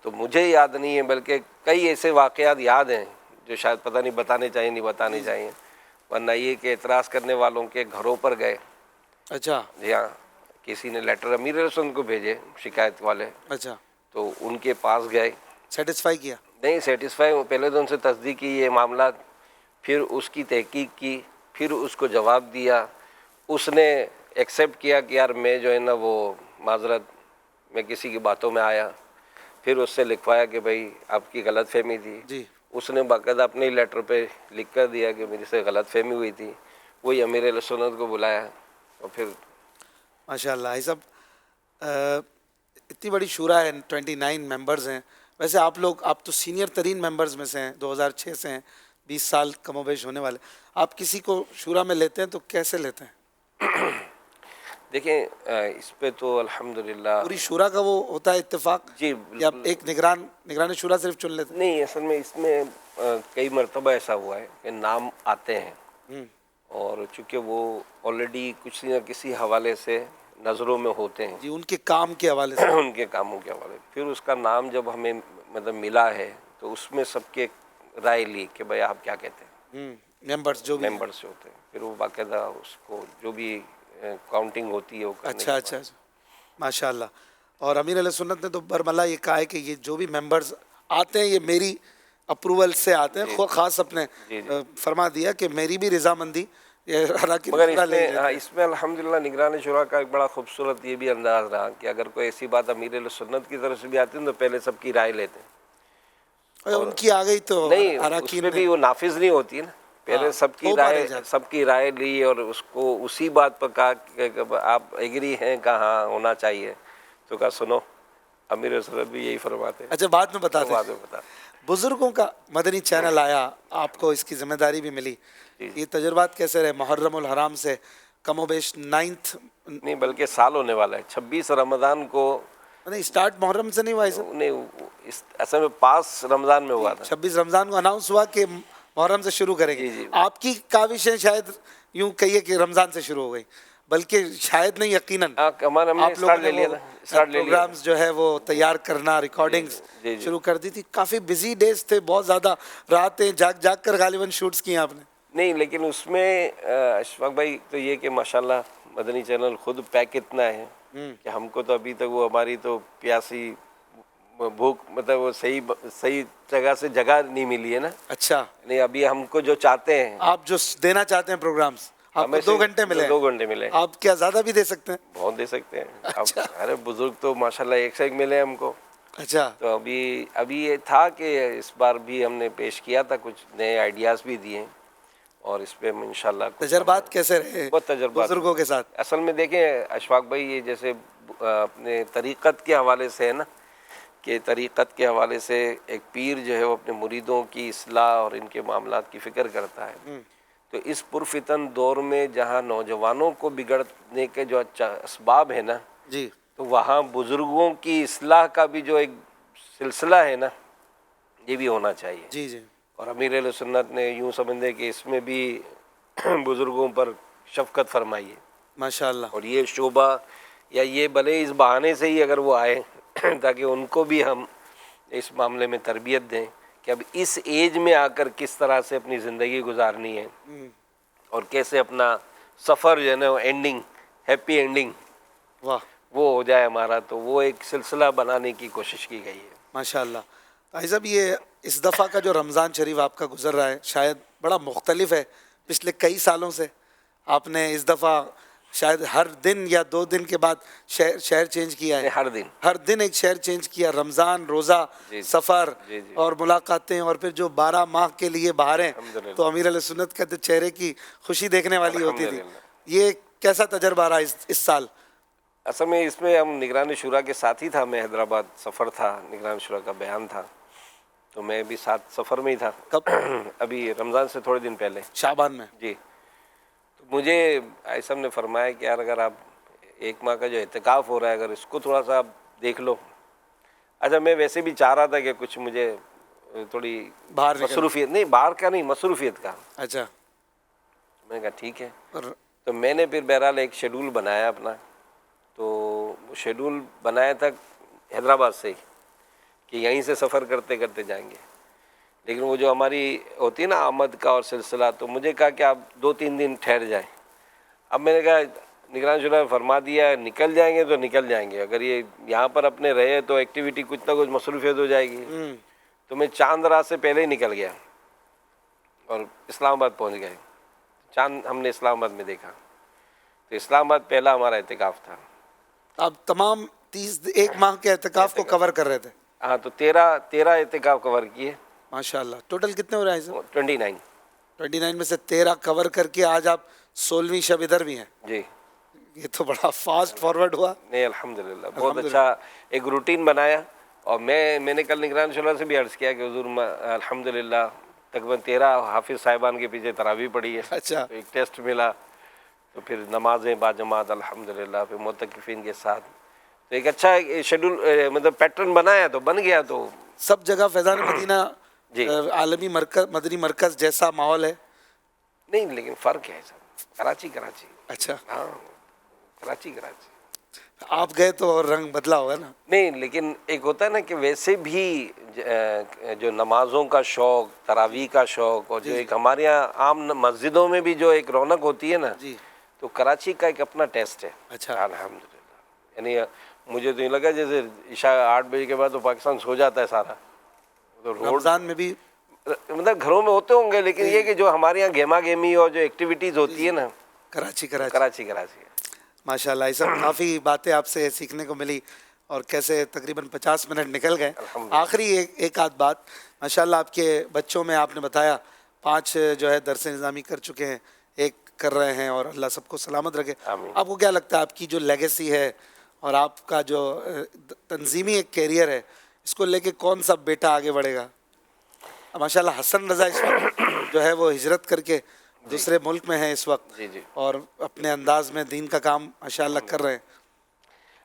تو مجھے یاد نہیں ہے بلکہ کئی ایسے واقعات یاد ہیں جو شاید پتہ نہیں بتانے چاہیے نہیں بتانے چاہیے. ورنہ یہ کہ اعتراض کرنے والوں کے گھروں پر گئے. اچھا جی ہاں، کسی نے لیٹر امیر علیہ سنت کو بھیجے، شکایت والے، اچھا. تو ان کے پاس گئے. سیٹسفائی کیا؟ نہیں سیٹسفائی، پہلے تو ان سے تصدیق کی یہ معاملات، پھر اس کی تحقیق کی، پھر اس کو جواب دیا. اس نے ایکسیپٹ کیا کہ یار میں جو ہے نا وہ معذرت میں کسی کی باتوں میں آیا. پھر اس سے لکھوایا کہ بھائی آپ کی غلط فہمی تھی. جی. اس نے باقاعدہ اپنے لیٹر پہ لکھ کر دیا کہ میری سے غلط فہمی ہوئی تھی. وہی امیر علیہ سنت کو بلایا اور پھر ماشاء اللہ. یہ سب اتنی بڑی شورا ہے، 29 ممبرز ہیں ویسے آپ تو سینئر ترین ممبرز میں سے ہیں، 2006 سے ہیں، 20 سال کم و بیش ہونے والے. آپ کسی کو شورا میں لیتے ہیں تو کیسے لیتے ہیں؟ دیکھیں اس پہ تو الحمدللہ پوری شورا کا وہ ہوتا ہے اتفاق جی یا آپ ایک نگران شورا صرف چن لیتے ہیں؟ نہیں، اصل میں اس میں کئی مرتبہ ایسا ہوا ہے کہ نام آتے ہیں اور چونکہ وہ آلریڈی کچھ نہ کسی حوالے سے نظروں میں ہوتے ہیں جی، ان کے کام کے حوالے سے. ان کے کاموں کے حوالے، پھر اس کا نام جب ہمیں مطلب ملا ہے تو اس میں سب کے رائے لی کہ بھائی آپ کیا کہتے ہیں، ممبرس جو بھی ہیں. ممبرس ہوتے ہیں، پھر وہ باقاعدہ اس کو جو بھی کاؤنٹنگ ہوتی ہے وہ کرنے کے اچھا ماشاء اللہ. اور امیر علیہ سنت نے تو برملا یہ کہا ہے کہ یہ جو بھی ممبرز آتے ہیں یہ میری اپروول سے آتے ہیں. خاص اپنے فرما دیا کہ میری بھی رضامندی مگر اس میں الحمدللہ نگران شورا کا ایک بڑا خوبصورت یہ بھی انداز رہا کہ اگر کوئی ایسی بات امیر علیہ سنت کی طرف سے بھی آتی ہے تو پہلے سب کی رائے لیتے ہیں. ان کی آ گئی تو نہیں، اس میں بھی وہ نافذ نہیں ہوتی نا، پہلے سب کی رائے لی اور اس کو اسی بات پر کہا کہ آپ ایگری ہیں، کہاں ہونا چاہیے، تو کہا سنو امیر علیہ سنت بھی یہی فرماتے ہیں. اچھا بعد میں بتاتے ہیں. بزرگوں کا مدنی چینل آیا، آپ کو اس کی ذمہ داری بھی ملی، یہ تجربات کیسے رہے؟ محرم الحرام سے کم و بیش 9 نہیں بلکہ سال ہونے والا ہے، 26 رمضان کو. نہیں، اسٹارٹ محرم سے نہیں ہوا ہے، نہیں اصل میں 5 رمضان میں ہوا تھا. 26 رمضان کو اناؤنس ہوا کہ محرم سے شروع کریں گے. آپ کی کاوشیں شاید یوں کہیے کہ رمضان سے شروع ہو گئی، بلکہ شاید نہیں یقیناً آپ لوگوں نے پروگرامز جو ہے وہ تیار کرنا، ریکارڈنگز شروع کر دی تھی. کافی بزی ڈیز تھے، بہت زیادہ راتیں جاگ کر غالباً شوٹس کیے آپ نے. نہیں لیکن اس میں اشفاق بھائی تو یہ کہ ماشاءاللہ مدنی چینل خود پیک اتنا ہے کہ ہم کو تو ابھی تک وہ ہماری تو پیاسی بھوک مطلب وہ صحیح جگہ سے جگہ نہیں ملی ہے نا. اچھا، نہیں ابھی ہم کو جو چاہتے ہیں، آپ جو دینا چاہتے ہیں پروگرامز، آپ کو 2 گھنٹے ملے. 2 گھنٹے ملے. آپ کیا زیادہ بھی دے سکتے ہیں؟ بہت دے سکتے ہیں. ارے بزرگ تو ماشاءاللہ ایک سے ایک ملے ہم کو. اچھا، تو ابھی یہ تھا کہ اس بار بھی ہم نے پیش کیا تھا، کچھ نئے آئیڈیاز بھی دیے اور اس پہ انشاءاللہ تجربات کیسے رہے بہت تجربات بزرگوں کے ساتھ؟ اصل میں دیکھیں اشفاق بھائی، یہ جیسے اپنے طریقت کے حوالے سے ہے نا، کہ طریقت کے حوالے سے ایک پیر جو ہے وہ اپنے مریدوں کی اصلاح اور ان کے معاملات کی فکر کرتا ہے. تو اس پرفتن دور میں جہاں نوجوانوں کو بگڑنے کے جو اسباب ہیں نا، جی، تو وہاں بزرگوں کی اصلاح کا بھی جو ایک سلسلہ ہے نا، یہ بھی ہونا چاہیے. جی جی. اور امیر علیہ سنت نے یوں سمجھے کہ اس میں بھی بزرگوں پر شفقت فرمائی ہے ماشاءاللہ. اور یہ شعبہ یا یہ بھلے اس بہانے سے ہی اگر وہ آئے تاکہ ان کو بھی ہم اس معاملے میں تربیت دیں کہ اب اس ایج میں آ کر کس طرح سے اپنی زندگی گزارنی ہے اور کیسے اپنا سفر جو ہے نا اینڈنگ ہیپی اینڈنگ واہ وہ ہو جائے ہمارا. تو وہ ایک سلسلہ بنانے کی کوشش کی گئی ہے. ماشاءاللہ. بھائی صاحب، یہ اس دفعہ کا جو رمضان شریف آپ کا گزر رہا ہے شاید بڑا مختلف ہے پچھلے کئی سالوں سے. آپ نے اس دفعہ شاید ہر دن یا 2 دن کے بعد شہر چینج کیا ہے. ہر دن ایک شہر چینج کیا. رمضان، روزہ، سفر اور ملاقاتیں، اور پھر جو 12 ماہ کے لیے بہاریں، تو امیر علیہ سنت کا چہرے کی خوشی دیکھنے والی ہوتی تھی. یہ کیسا تجربہ رہا اس سال؟ اصل میں اس میں ہم نگران شورا کے ساتھ ہی تھا. میں حیدرآباد سفر تھا، نگران شورا کا بیان تھا، تو میں بھی ساتھ سفر میں ہی تھا. کب؟ ابھی رمضان سے تھوڑے دن پہلے، شعبان میں. جی. تو مجھے آئی صاحب نے فرمایا کہ یار اگر آپ 1 ماہ کا جو اعتکاف ہو رہا ہے اگر اس کو تھوڑا سا آپ دیکھ لو. اچھا میں ویسے بھی چاہ رہا تھا کہ کچھ مجھے تھوڑی مصروفیت، نہیں باہر کا نہیں، مصروفیت کا. اچھا. میں نے کہا ٹھیک ہے. تو میں نے پھر بہرحال ایک شیڈول بنایا اپنا. تو وہ شیڈول بنایا تھا حیدرآباد سے ہی کہ یہیں سے سفر کرتے کرتے جائیں گے. لیکن وہ جو ہماری ہوتی ہے نا آمد کا اور سلسلہ، تو مجھے کہا کہ آپ 2-3 دن ٹھہر جائیں. اب میں نے کہا نگران شورا نے فرما دیا نکل جائیں گے تو نکل جائیں گے، اگر یہ یہاں پر اپنے رہے تو ایکٹیویٹی کچھ نہ کچھ مصروفیت ہو جائے گی. تو میں چاند رات سے پہلے ہی نکل گیا اور اسلام آباد پہنچ گئے. چاند ہم نے اسلام آباد میں دیکھا. تو اسلام آباد پہلا ہمارا اعتکاف تھا. آپ تمام 1 ماہ کے اعتکاف کو کور کر رہے تھے؟ ہاں. تو 13 اعتکاف کور کیے. ماشاءاللہ. ٹوٹل کتنے ہو رہے ہیں سر؟ 29 میں سے 13 کور کر کے آج آپ 16ویں شب ادھر بھی ہیں. جی. یہ تو بڑا فاسٹ فارورڈ ہوا. نہیں الحمدللہ بہت اچھا ایک روٹین بنایا اور میں نے کل نگران شورا سے بھی عرض کیا کہ حضور الحمدللہ تقریباً 13 حافظ صاحبان کے پیچھے تراویح پڑھی ہے. اچھا. تو ایک ٹیسٹ ملا, تو پھر نمازیں باجماعت الحمدللہ, پھر معتکفین کے ساتھ, تو ایک اچھا شیڈول مطلب پیٹرن بنایا تو بن گیا. تو سب جگہ فیضان مدینہ جی عالمی مرکز, مدنی مرکز جیسا ماحول ہے؟ نہیں, لیکن فرق ہے سر. کراچی اچھا, ہاں, کراچی. آپ گئے تو اور رنگ بدلا ہوگا نا؟ نہیں, لیکن ایک ہوتا ہے نا کہ ویسے بھی جو نمازوں کا شوق, تراویح کا شوق, اور جو ایک ہمارے یہاں عام مسجدوں میں بھی جو ایک رونق ہوتی ہے نا, جی. تو کراچی کا ایک اپنا ٹیسٹ ہے. اچھا. الحمدللہ. یعنی مجھے تو یہ لگا جیسے عشاء 8 بجے کے بعد تو پاکستان سو جاتا ہے سارا. تو روڈ رمضان میں بھی مطلب گھروں میں ہوتے ہوں گے, لیکن یہ کہ جو ہمارے یہاں گیما گیمی اور جو ایکٹیویٹیز ہوتی ہے نا, کراچی. ماشاء اللہ, یہ سب کافی باتیں آپ سے سیکھنے کو ملی, اور کیسے تقریباً 50 منٹ نکل گئے. آخری ایک آدھ بات, ماشاء اللہ آپ کے بچوں میں آپ نے بتایا 5 جو ہے درس نظامی کر چکے ہیں, ایک کر رہے ہیں, اور اللہ سب کو سلامت رکھے. آپ کو کیا لگتا ہے آپ کی جو لیگیسی ہے اور آپ کا جو تنظیمی ایک کیریئر ہے, اس کو لے کے کون سا بیٹا آگے بڑھے گا؟ ماشاء اللہ حسن رضا اس وقت جو ہے وہ ہجرت کر کے دوسرے ملک میں ہیں اس وقت, جی. اور اپنے انداز میں دین کا کام ماشاء اللہ کر رہے ہیں.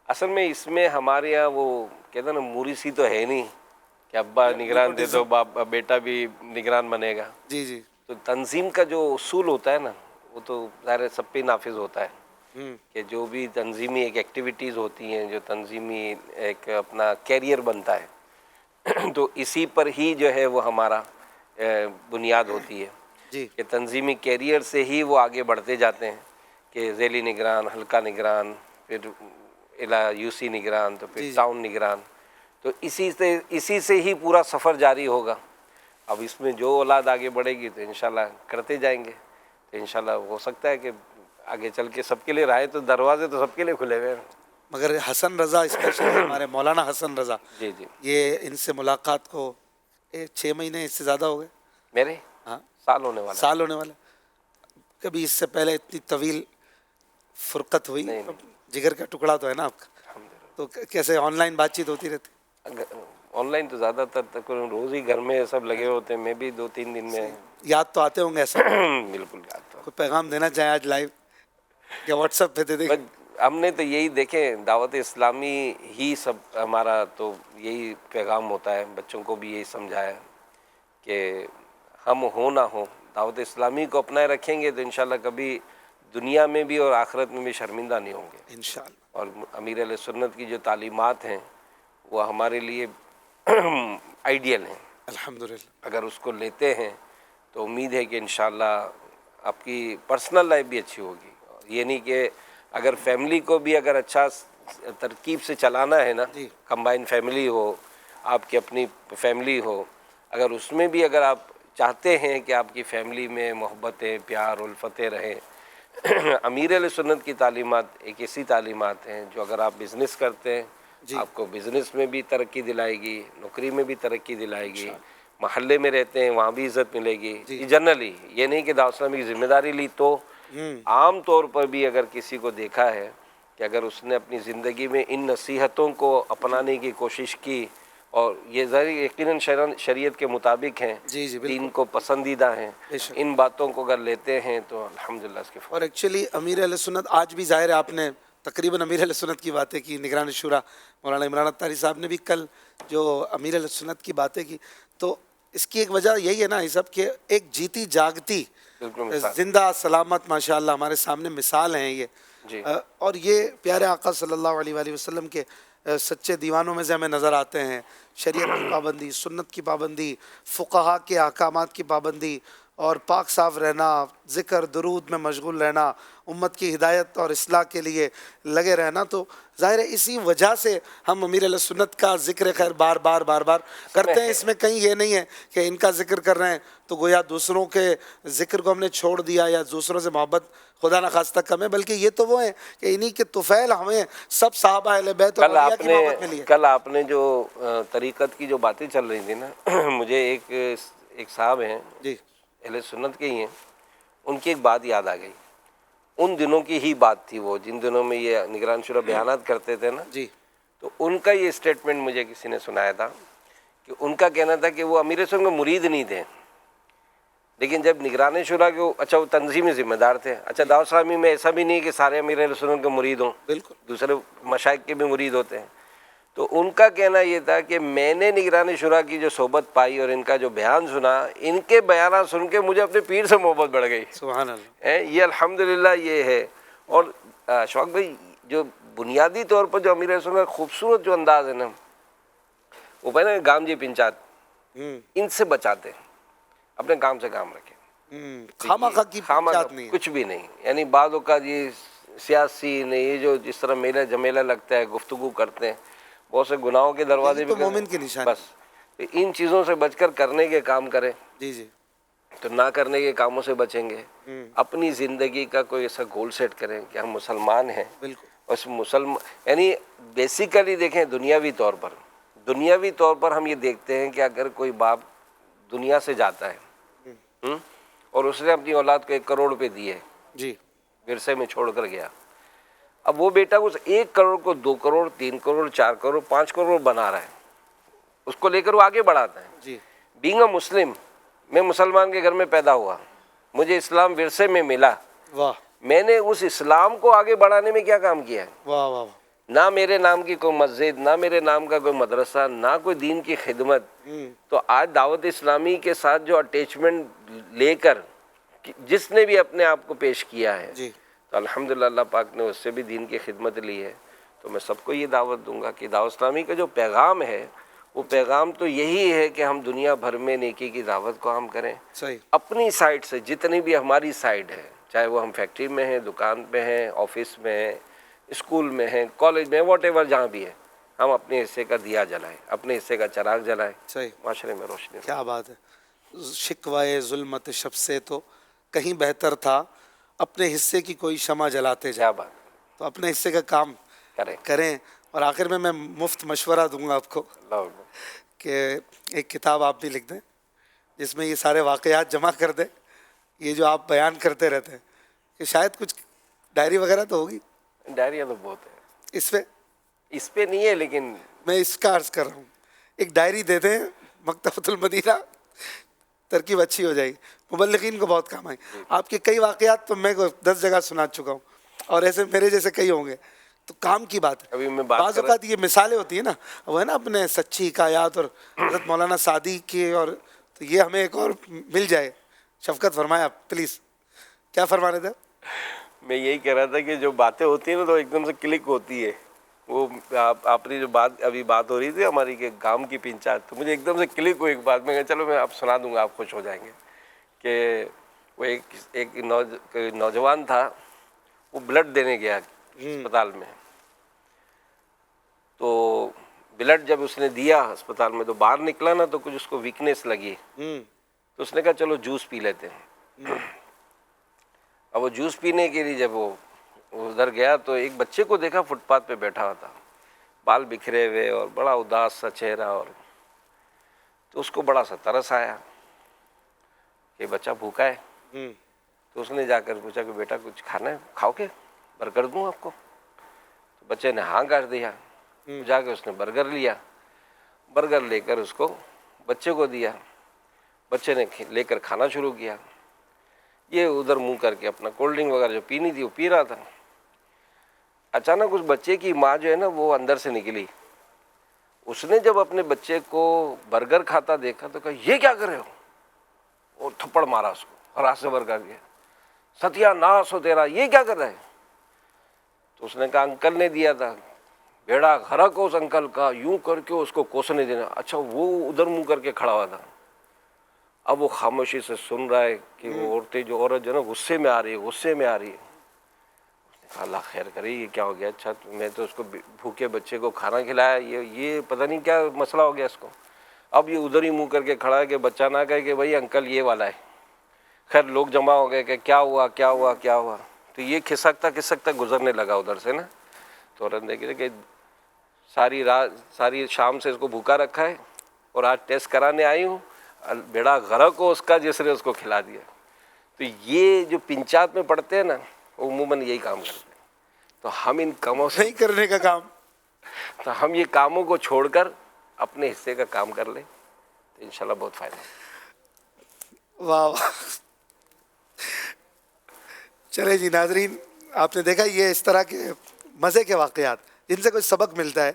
اصل میں اس میں ہمارے یہاں وہ کہتے ہیں نا موری سی تو ہے نہیں کہ ابا نگران دے دو بیٹا بھی نگران بنے گا. جی. تو تنظیم کا جو اصول ہوتا ہے نا, وہ تو ظاہر سب پہ نافذ ہوتا ہے کہ جو بھی تنظیمی ایک ایکٹیویٹیز ہوتی ہیں, جو تنظیمی ایک اپنا کیریئر بنتا ہے, تو اسی پر ہی جو ہے وہ ہمارا بنیاد ہوتی ہے جی. کہ تنظیمی کیریئر سے ہی وہ آگے بڑھتے جاتے ہیں کہ ذیلی نگران, حلقہ نگران, پھر یو سی نگران, تو پھر ٹاؤن نگران. تو اسی سے ہی پورا سفر جاری ہوگا. اب اس میں جو اولاد آگے بڑھے گی تو انشاءاللہ کرتے جائیں گے, تو انشاءاللہ ہو سکتا ہے کہ آگے چل کے سب کے لیے رائے تو دروازے تو سب کے لیے کھلے ہوئے ہیں. مگر حسن رضا اسپیشلی ہمارے مولانا حسن رضا, جی. یہ ان سے ملاقات کو 6 مہینے اس سے زیادہ ہو گئے میرے ہاں, سال ہونے والا. سال ہونے والا. کبھی اس سے پہلے اتنی طویل فرقت ہوئی؟ نہیں. جگر کا ٹکڑا تو ہے نا آپ کا, تو کیسے آن لائن بات چیت ہوتی رہتی؟ آن لائن تو زیادہ تر تقریباً روز ہی گھر میں سب لگے ہوتے ہیں, میں بھی 2-3 دن میں. یاد تو آتے ہوں گے ایسا؟ بالکل یاد تو. کوئی پیغام دینا چاہیں آج لائیو یا واٹس ایپ پہ دے دیں؟ ہم نے تو یہی دیکھیں, دعوت اسلامی ہی سب ہمارا تو یہی پیغام ہوتا ہے. بچوں کو بھی یہی سمجھایا کہ ہم ہوں نہ ہوں, دعوت اسلامی کو اپنائے رکھیں گے تو انشاءاللہ کبھی دنیا میں بھی اور آخرت میں بھی شرمندہ نہیں ہوں گے. انشاءاللہ. اور امیر علیہ سنت کی جو تعلیمات ہیں وہ ہمارے لیے آئیڈیل ہیں. الحمدللہ. اگر اس کو لیتے ہیں تو امید ہے کہ انشاءاللہ آپ کی پرسنل لائف بھی اچھی ہوگی. یہ نہیں کہ اگر فیملی کو بھی اگر اچھا ترکیب سے چلانا ہے نا, جی. کمبائن فیملی ہو, آپ کی اپنی فیملی ہو, اگر اس میں بھی اگر آپ چاہتے ہیں کہ آپ کی فیملی میں محبتیں, پیار, الفتیں رہیں, امیر علیہ سنت کی تعلیمات ایک ایسی تعلیمات ہیں جو اگر آپ بزنس کرتے ہیں جی. آپ کو بزنس میں بھی ترقی دلائے گی, نوکری میں بھی ترقی دلائے گی, انشاءاللہ. محلے میں رہتے ہیں وہاں بھی عزت ملے گی. جی. یہ جنرلی, یہ نہیں کہ دعوت اسلامی کی ذمہ داری لی تو عام طور پر بھی اگر کسی کو دیکھا ہے کہ اگر اس نے اپنی زندگی میں ان نصیحتوں کو اپنانے کی کوشش کی, اور یہ ظاہر یقیناً شریعت کے مطابق ہیں, جی. جی دین بالکل. کو پسندیدہ ہیں, بے شک. ان باتوں کو اگر لیتے ہیں تو الحمدللہ اس کے اور ایکچولی امیر علیہ سنت آج بھی ظاہر ہے, آپ نے تقریباً امیر علیہ سنت کی باتیں کی. نگران شورا مولانا عمران اتاری صاحب نے بھی کل جو امیر علیہ سنت کی باتیں کی, تو اس کی ایک وجہ یہی ہے نا یہ سب کہ ایک جیتی جاگتی زندہ سلامت ماشاء اللہ ہمارے سامنے مثال ہیں یہ. جی. اور یہ پیارے آقا صلی اللہ علیہ وآلہ وسلم کے سچے دیوانوں میں سے ہمیں نظر آتے ہیں. شریعت کی پابندی, سنت کی پابندی, فقہا کے احکامات کی پابندی, اور پاک صاف رہنا, ذکر درود میں مشغول رہنا, امت کی ہدایت اور اصلاح کے لیے لگے رہنا. تو ظاہر ہے اسی وجہ سے ہم امیر علیہ سنت کا ذکر خیر بار بار کرتے ہیں. اس میں کہیں یہ نہیں ہے کہ ان کا ذکر کر رہے ہیں تو گویا دوسروں کے ذکر کو ہم نے چھوڑ دیا یا دوسروں سے محبت خدا نخواستہ کم ہے, بلکہ یہ تو وہ ہیں کہ انہی کے طفیل ہمیں سب صحابہ اہل بیت اور اولیاء کی محبت ملی ہے. کل آپ نے جو طریقت کی جو باتیں چل رہی تھیں نا, مجھے ایک صاحب ہیں جی. اہل سنت کے ہی ہیں, ان کی ایک بات یاد آ گئی. ان دنوں کی ہی بات تھی وہ, جن دنوں میں یہ نگران شورا بیانات کرتے تھے نا, جی. تو ان کا یہ اسٹیٹمنٹ مجھے کسی نے سنایا تھا کہ ان کا کہنا تھا کہ وہ امیر سنت کے مرید نہیں تھے، لیکن جب نگران شورا کے اچھا وہ تنظیمی ذمہ دار تھے. اچھا دعوت اسلامی میں ایسا بھی نہیں کہ سارے امیر سنت کے مرید ہوں، بالکل دوسرے مشائخ کے بھی مرید ہوتے ہیں. تو ان کا کہنا یہ تھا کہ میں نے نگران شورا کی جو صحبت پائی اور ان کا جو بیان سنا، ان کے بیانات سن کے مجھے اپنے پیر سے محبت بڑھ گئی. سبحان اللہ. یہ الحمدللہ یہ ہے. اور اشفاق بھائی جو بنیادی طور پر جو امیر سنت خوبصورت جو انداز ہے نا، وہ پہلے گام جی پنچات ان سے بچاتے ہیں، اپنے کام سے کام رکھیں، خامخواہ کی بات نہیں ہے. کچھ بھی نہیں. یعنی بعض اوقات یہ سیاسی نہیں، یہ جو جس طرح میلہ جمیلہ لگتا ہے، گفتگو کرتے ہیں، بہت سے گناہوں کے دروازے یہی بھی تو مومن کی نشانی. بس ان چیزوں سے بچ کر کرنے کے کام کریں. جی جی. تو نہ کرنے کے کاموں سے بچیں گے. اپنی زندگی کا کوئی ایسا گول سیٹ کریں کہ ہم مسلمان ہیں. بالکل. اس یعنی بیسیکلی دیکھیں دنیاوی طور پر ہم یہ دیکھتے ہیں کہ اگر کوئی باپ دنیا سے جاتا ہے اور اس نے اپنی اولاد کو 1 کروڑ روپے دیے، جی. ورثے میں چھوڑ کر گیا، اب وہ بیٹا اس 1 کروڑ کو 2 کروڑ 3 کروڑ 4 کروڑ 5 کروڑ بنا رہا ہے، اس کو لے کر وہ آگے بڑھاتا ہے. جی. بینگ اے مسلم، میں مسلمان کے گھر میں پیدا ہوا، مجھے اسلام ورثے میں ملا، واہ میں نے اس اسلام کو آگے بڑھانے میں کیا کام کیا ہے؟ واہ واہ. نہ میرے نام کی کوئی مسجد، نہ میرے نام کا کوئی مدرسہ، نہ کوئی دین کی خدمت. تو آج دعوت اسلامی کے ساتھ جو اٹیچمنٹ لے کر جس نے بھی اپنے آپ کو پیش کیا ہے، جی. تو الحمدللہ اللہ پاک نے اس سے بھی دین کی خدمت لی ہے. تو میں سب کو یہ دعوت دوں گا کہ دعوت اسلامی کا جو پیغام ہے، وہ پیغام تو یہی ہے کہ ہم دنیا بھر میں نیکی کی دعوت کو عام کریں. صحیح. اپنی سائڈ سے جتنی بھی ہماری سائڈ ہے، چاہے وہ ہم فیکٹری میں ہیں، دکان پہ ہیں، آفس میں ہیں، اسکول میں ہیں، کالج میں، واٹ ایور جہاں بھی ہے، ہم اپنے حصے کا دیا جلائیں، اپنے حصے کا چراغ جلائیں. صحیح. معاشرے میں روشنی. کیا بات ہے. شکوائے ظلمت شب سے تو کہیں بہتر تھا، اپنے حصے کی کوئی شمع جلاتے کیا جائیں. بات تو اپنے حصے کا کام کریں. کریں. اور آخر میں مفت مشورہ دوں گا آپ کو اللہ اکبر. کہ ایک کتاب آپ بھی لکھ دیں جس میں یہ سارے واقعات جمع کر دیں، یہ جو آپ بیان کرتے رہتے ہیں، کہ شاید کچھ ڈائری وغیرہ تو ہوگی ڈائریاں تو بہت ہیں، اس پہ نہیں ہے، لیکن میں اس کا عرض کر رہا ہوں، ایک ڈائری دے دیں مکتبۃ المدینہ، ترکیب اچھی ہو جائے گی، مبلغین کو بہت کام آئے. آپ کے کئی واقعات تو میں 10 جگہ سنا چکا ہوں، اور ایسے میرے جیسے کئی ہوں گے. تو کام کی بات ہے. ابھی میں بات بعض اوقات یہ مثالیں ہوتی ہیں نا، وہ ہے نا اپنے سچی حکایات، اور حضرت مولانا سعدی کی، اور تو یہ ہمیں ایک اور مل جائے. شفقت فرمایا پلیز. کیا فرمانے تھے؟ میں یہی کہہ رہا تھا کہ جو باتیں ہوتی ہیں نا تو ایک دم سے کلک ہوتی ہے. وہ آپ نے جو بات ہو رہی تھی ہماری کہ گام کی پنچایت، تو مجھے ایک دم سے کلک ہوئی ایک بات. میں کہا چلو میں آپ سنا دوں گا، آپ خوش ہو جائیں گے. کہ وہ ایک نوجوان تھا، وہ بلڈ دینے گیا اسپتال میں. تو بلڈ جب اس نے دیا اسپتال میں، تو باہر نکلا نا تو کچھ اس کو ویکنیس لگی. تو اس نے کہا چلو جوس پی لیتے ہیں. اب وہ جوس پینے کے لیے جب وہ ادھر گیا تو ایک بچے کو دیکھا فٹ پاتھ پہ بیٹھا ہوا تھا، بال بکھرے ہوئے اور بڑا اداس سا چہرہ. اور تو اس کو بڑا سا ترس آیا کہ بچہ بھوکا ہے. تو اس نے جا کر پوچھا کہ بیٹا کچھ کھانا ہے، کھاؤ کے برگر دوں آپ کو؟ تو بچے نے ہاں کر دیا. جا کے اس نے برگر لیا، برگر لے کر اس کو بچے کو دیا. بچے نے لے کر کھانا شروع کیا. یہ ادھر منہ کر کے اپنا کولڈ ڈرنک وغیرہ جو پینی تھی وہ پی رہا تھا. اچانک اس بچے کی ماں جو ہے نا وہ اندر سے نکلی. اس نے جب اپنے بچے کو برگر کھاتا دیکھا تو کہا یہ کیا کر رہے ہو، اور تھپڑ مارا اس کو، ہاتھ سے برگر دیا. ستیا ناس ہو تیرا، یہ کیا کر رہے ہیں؟ تو اس نے کہا انکل نے دیا تھا. بیڑا غرق ہو اس انکل کا، یوں کر کے اس کو کوسنے دینا. اچھا وہ ادھر منہ کر کے کھڑا ہوا تھا. اب وہ خاموشی سے سن رہا ہے کہ وہ عورت جو ہے نا غصے میں آ رہی ہے. اللہ خیر کرے، یہ کیا ہو گیا؟ اچھا میں تو اس کو بھوکے بچے کو کھانا کھلایا، یہ پتہ نہیں کیا مسئلہ ہو گیا اس کو. اب یہ ادھر ہی منہ کر کے کھڑا ہے کہ بچہ نہ کہے کہ بھائی انکل یہ والا ہے. خیر لوگ جمع ہو گئے کہ کیا ہوا. تو یہ کھسکتا گزرنے لگا ادھر سے نا. تو عورت نے کہا کہ ساری شام سے اس کو بھوکا رکھا ہے، اور آج ٹیسٹ کرانے آئی ہوں، بیڑا غرق ہو اس کا جس نے اس کو کھلا دیا. تو یہ جو پنچات میں پڑھتے ہیں نا، وہ عموماً یہی کام کرتے ہیں. تو ہم ان کاموں سے نہیں کرنے کا کام. تو ہم یہ کاموں کو چھوڑ کر اپنے حصے کا کام کر لیں تو انشاءاللہ بہت فائدہ ہوگا۔ واہ واہ. چلے جی ناظرین، آپ نے دیکھا یہ اس طرح کے مزے کے واقعات جن سے کوئی سبق ملتا ہے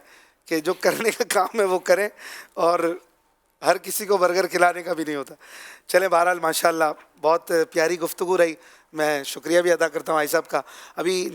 کہ جو کرنے کا کام ہے وہ کریں، اور ہر کسی کو برگر کھلانے کا بھی نہیں ہوتا. چلیں بہرحال ماشاءاللہ بہت پیاری گفتگو رہی. میں شکریہ بھی ادا کرتا ہوں آئی صاحب کا. ابھی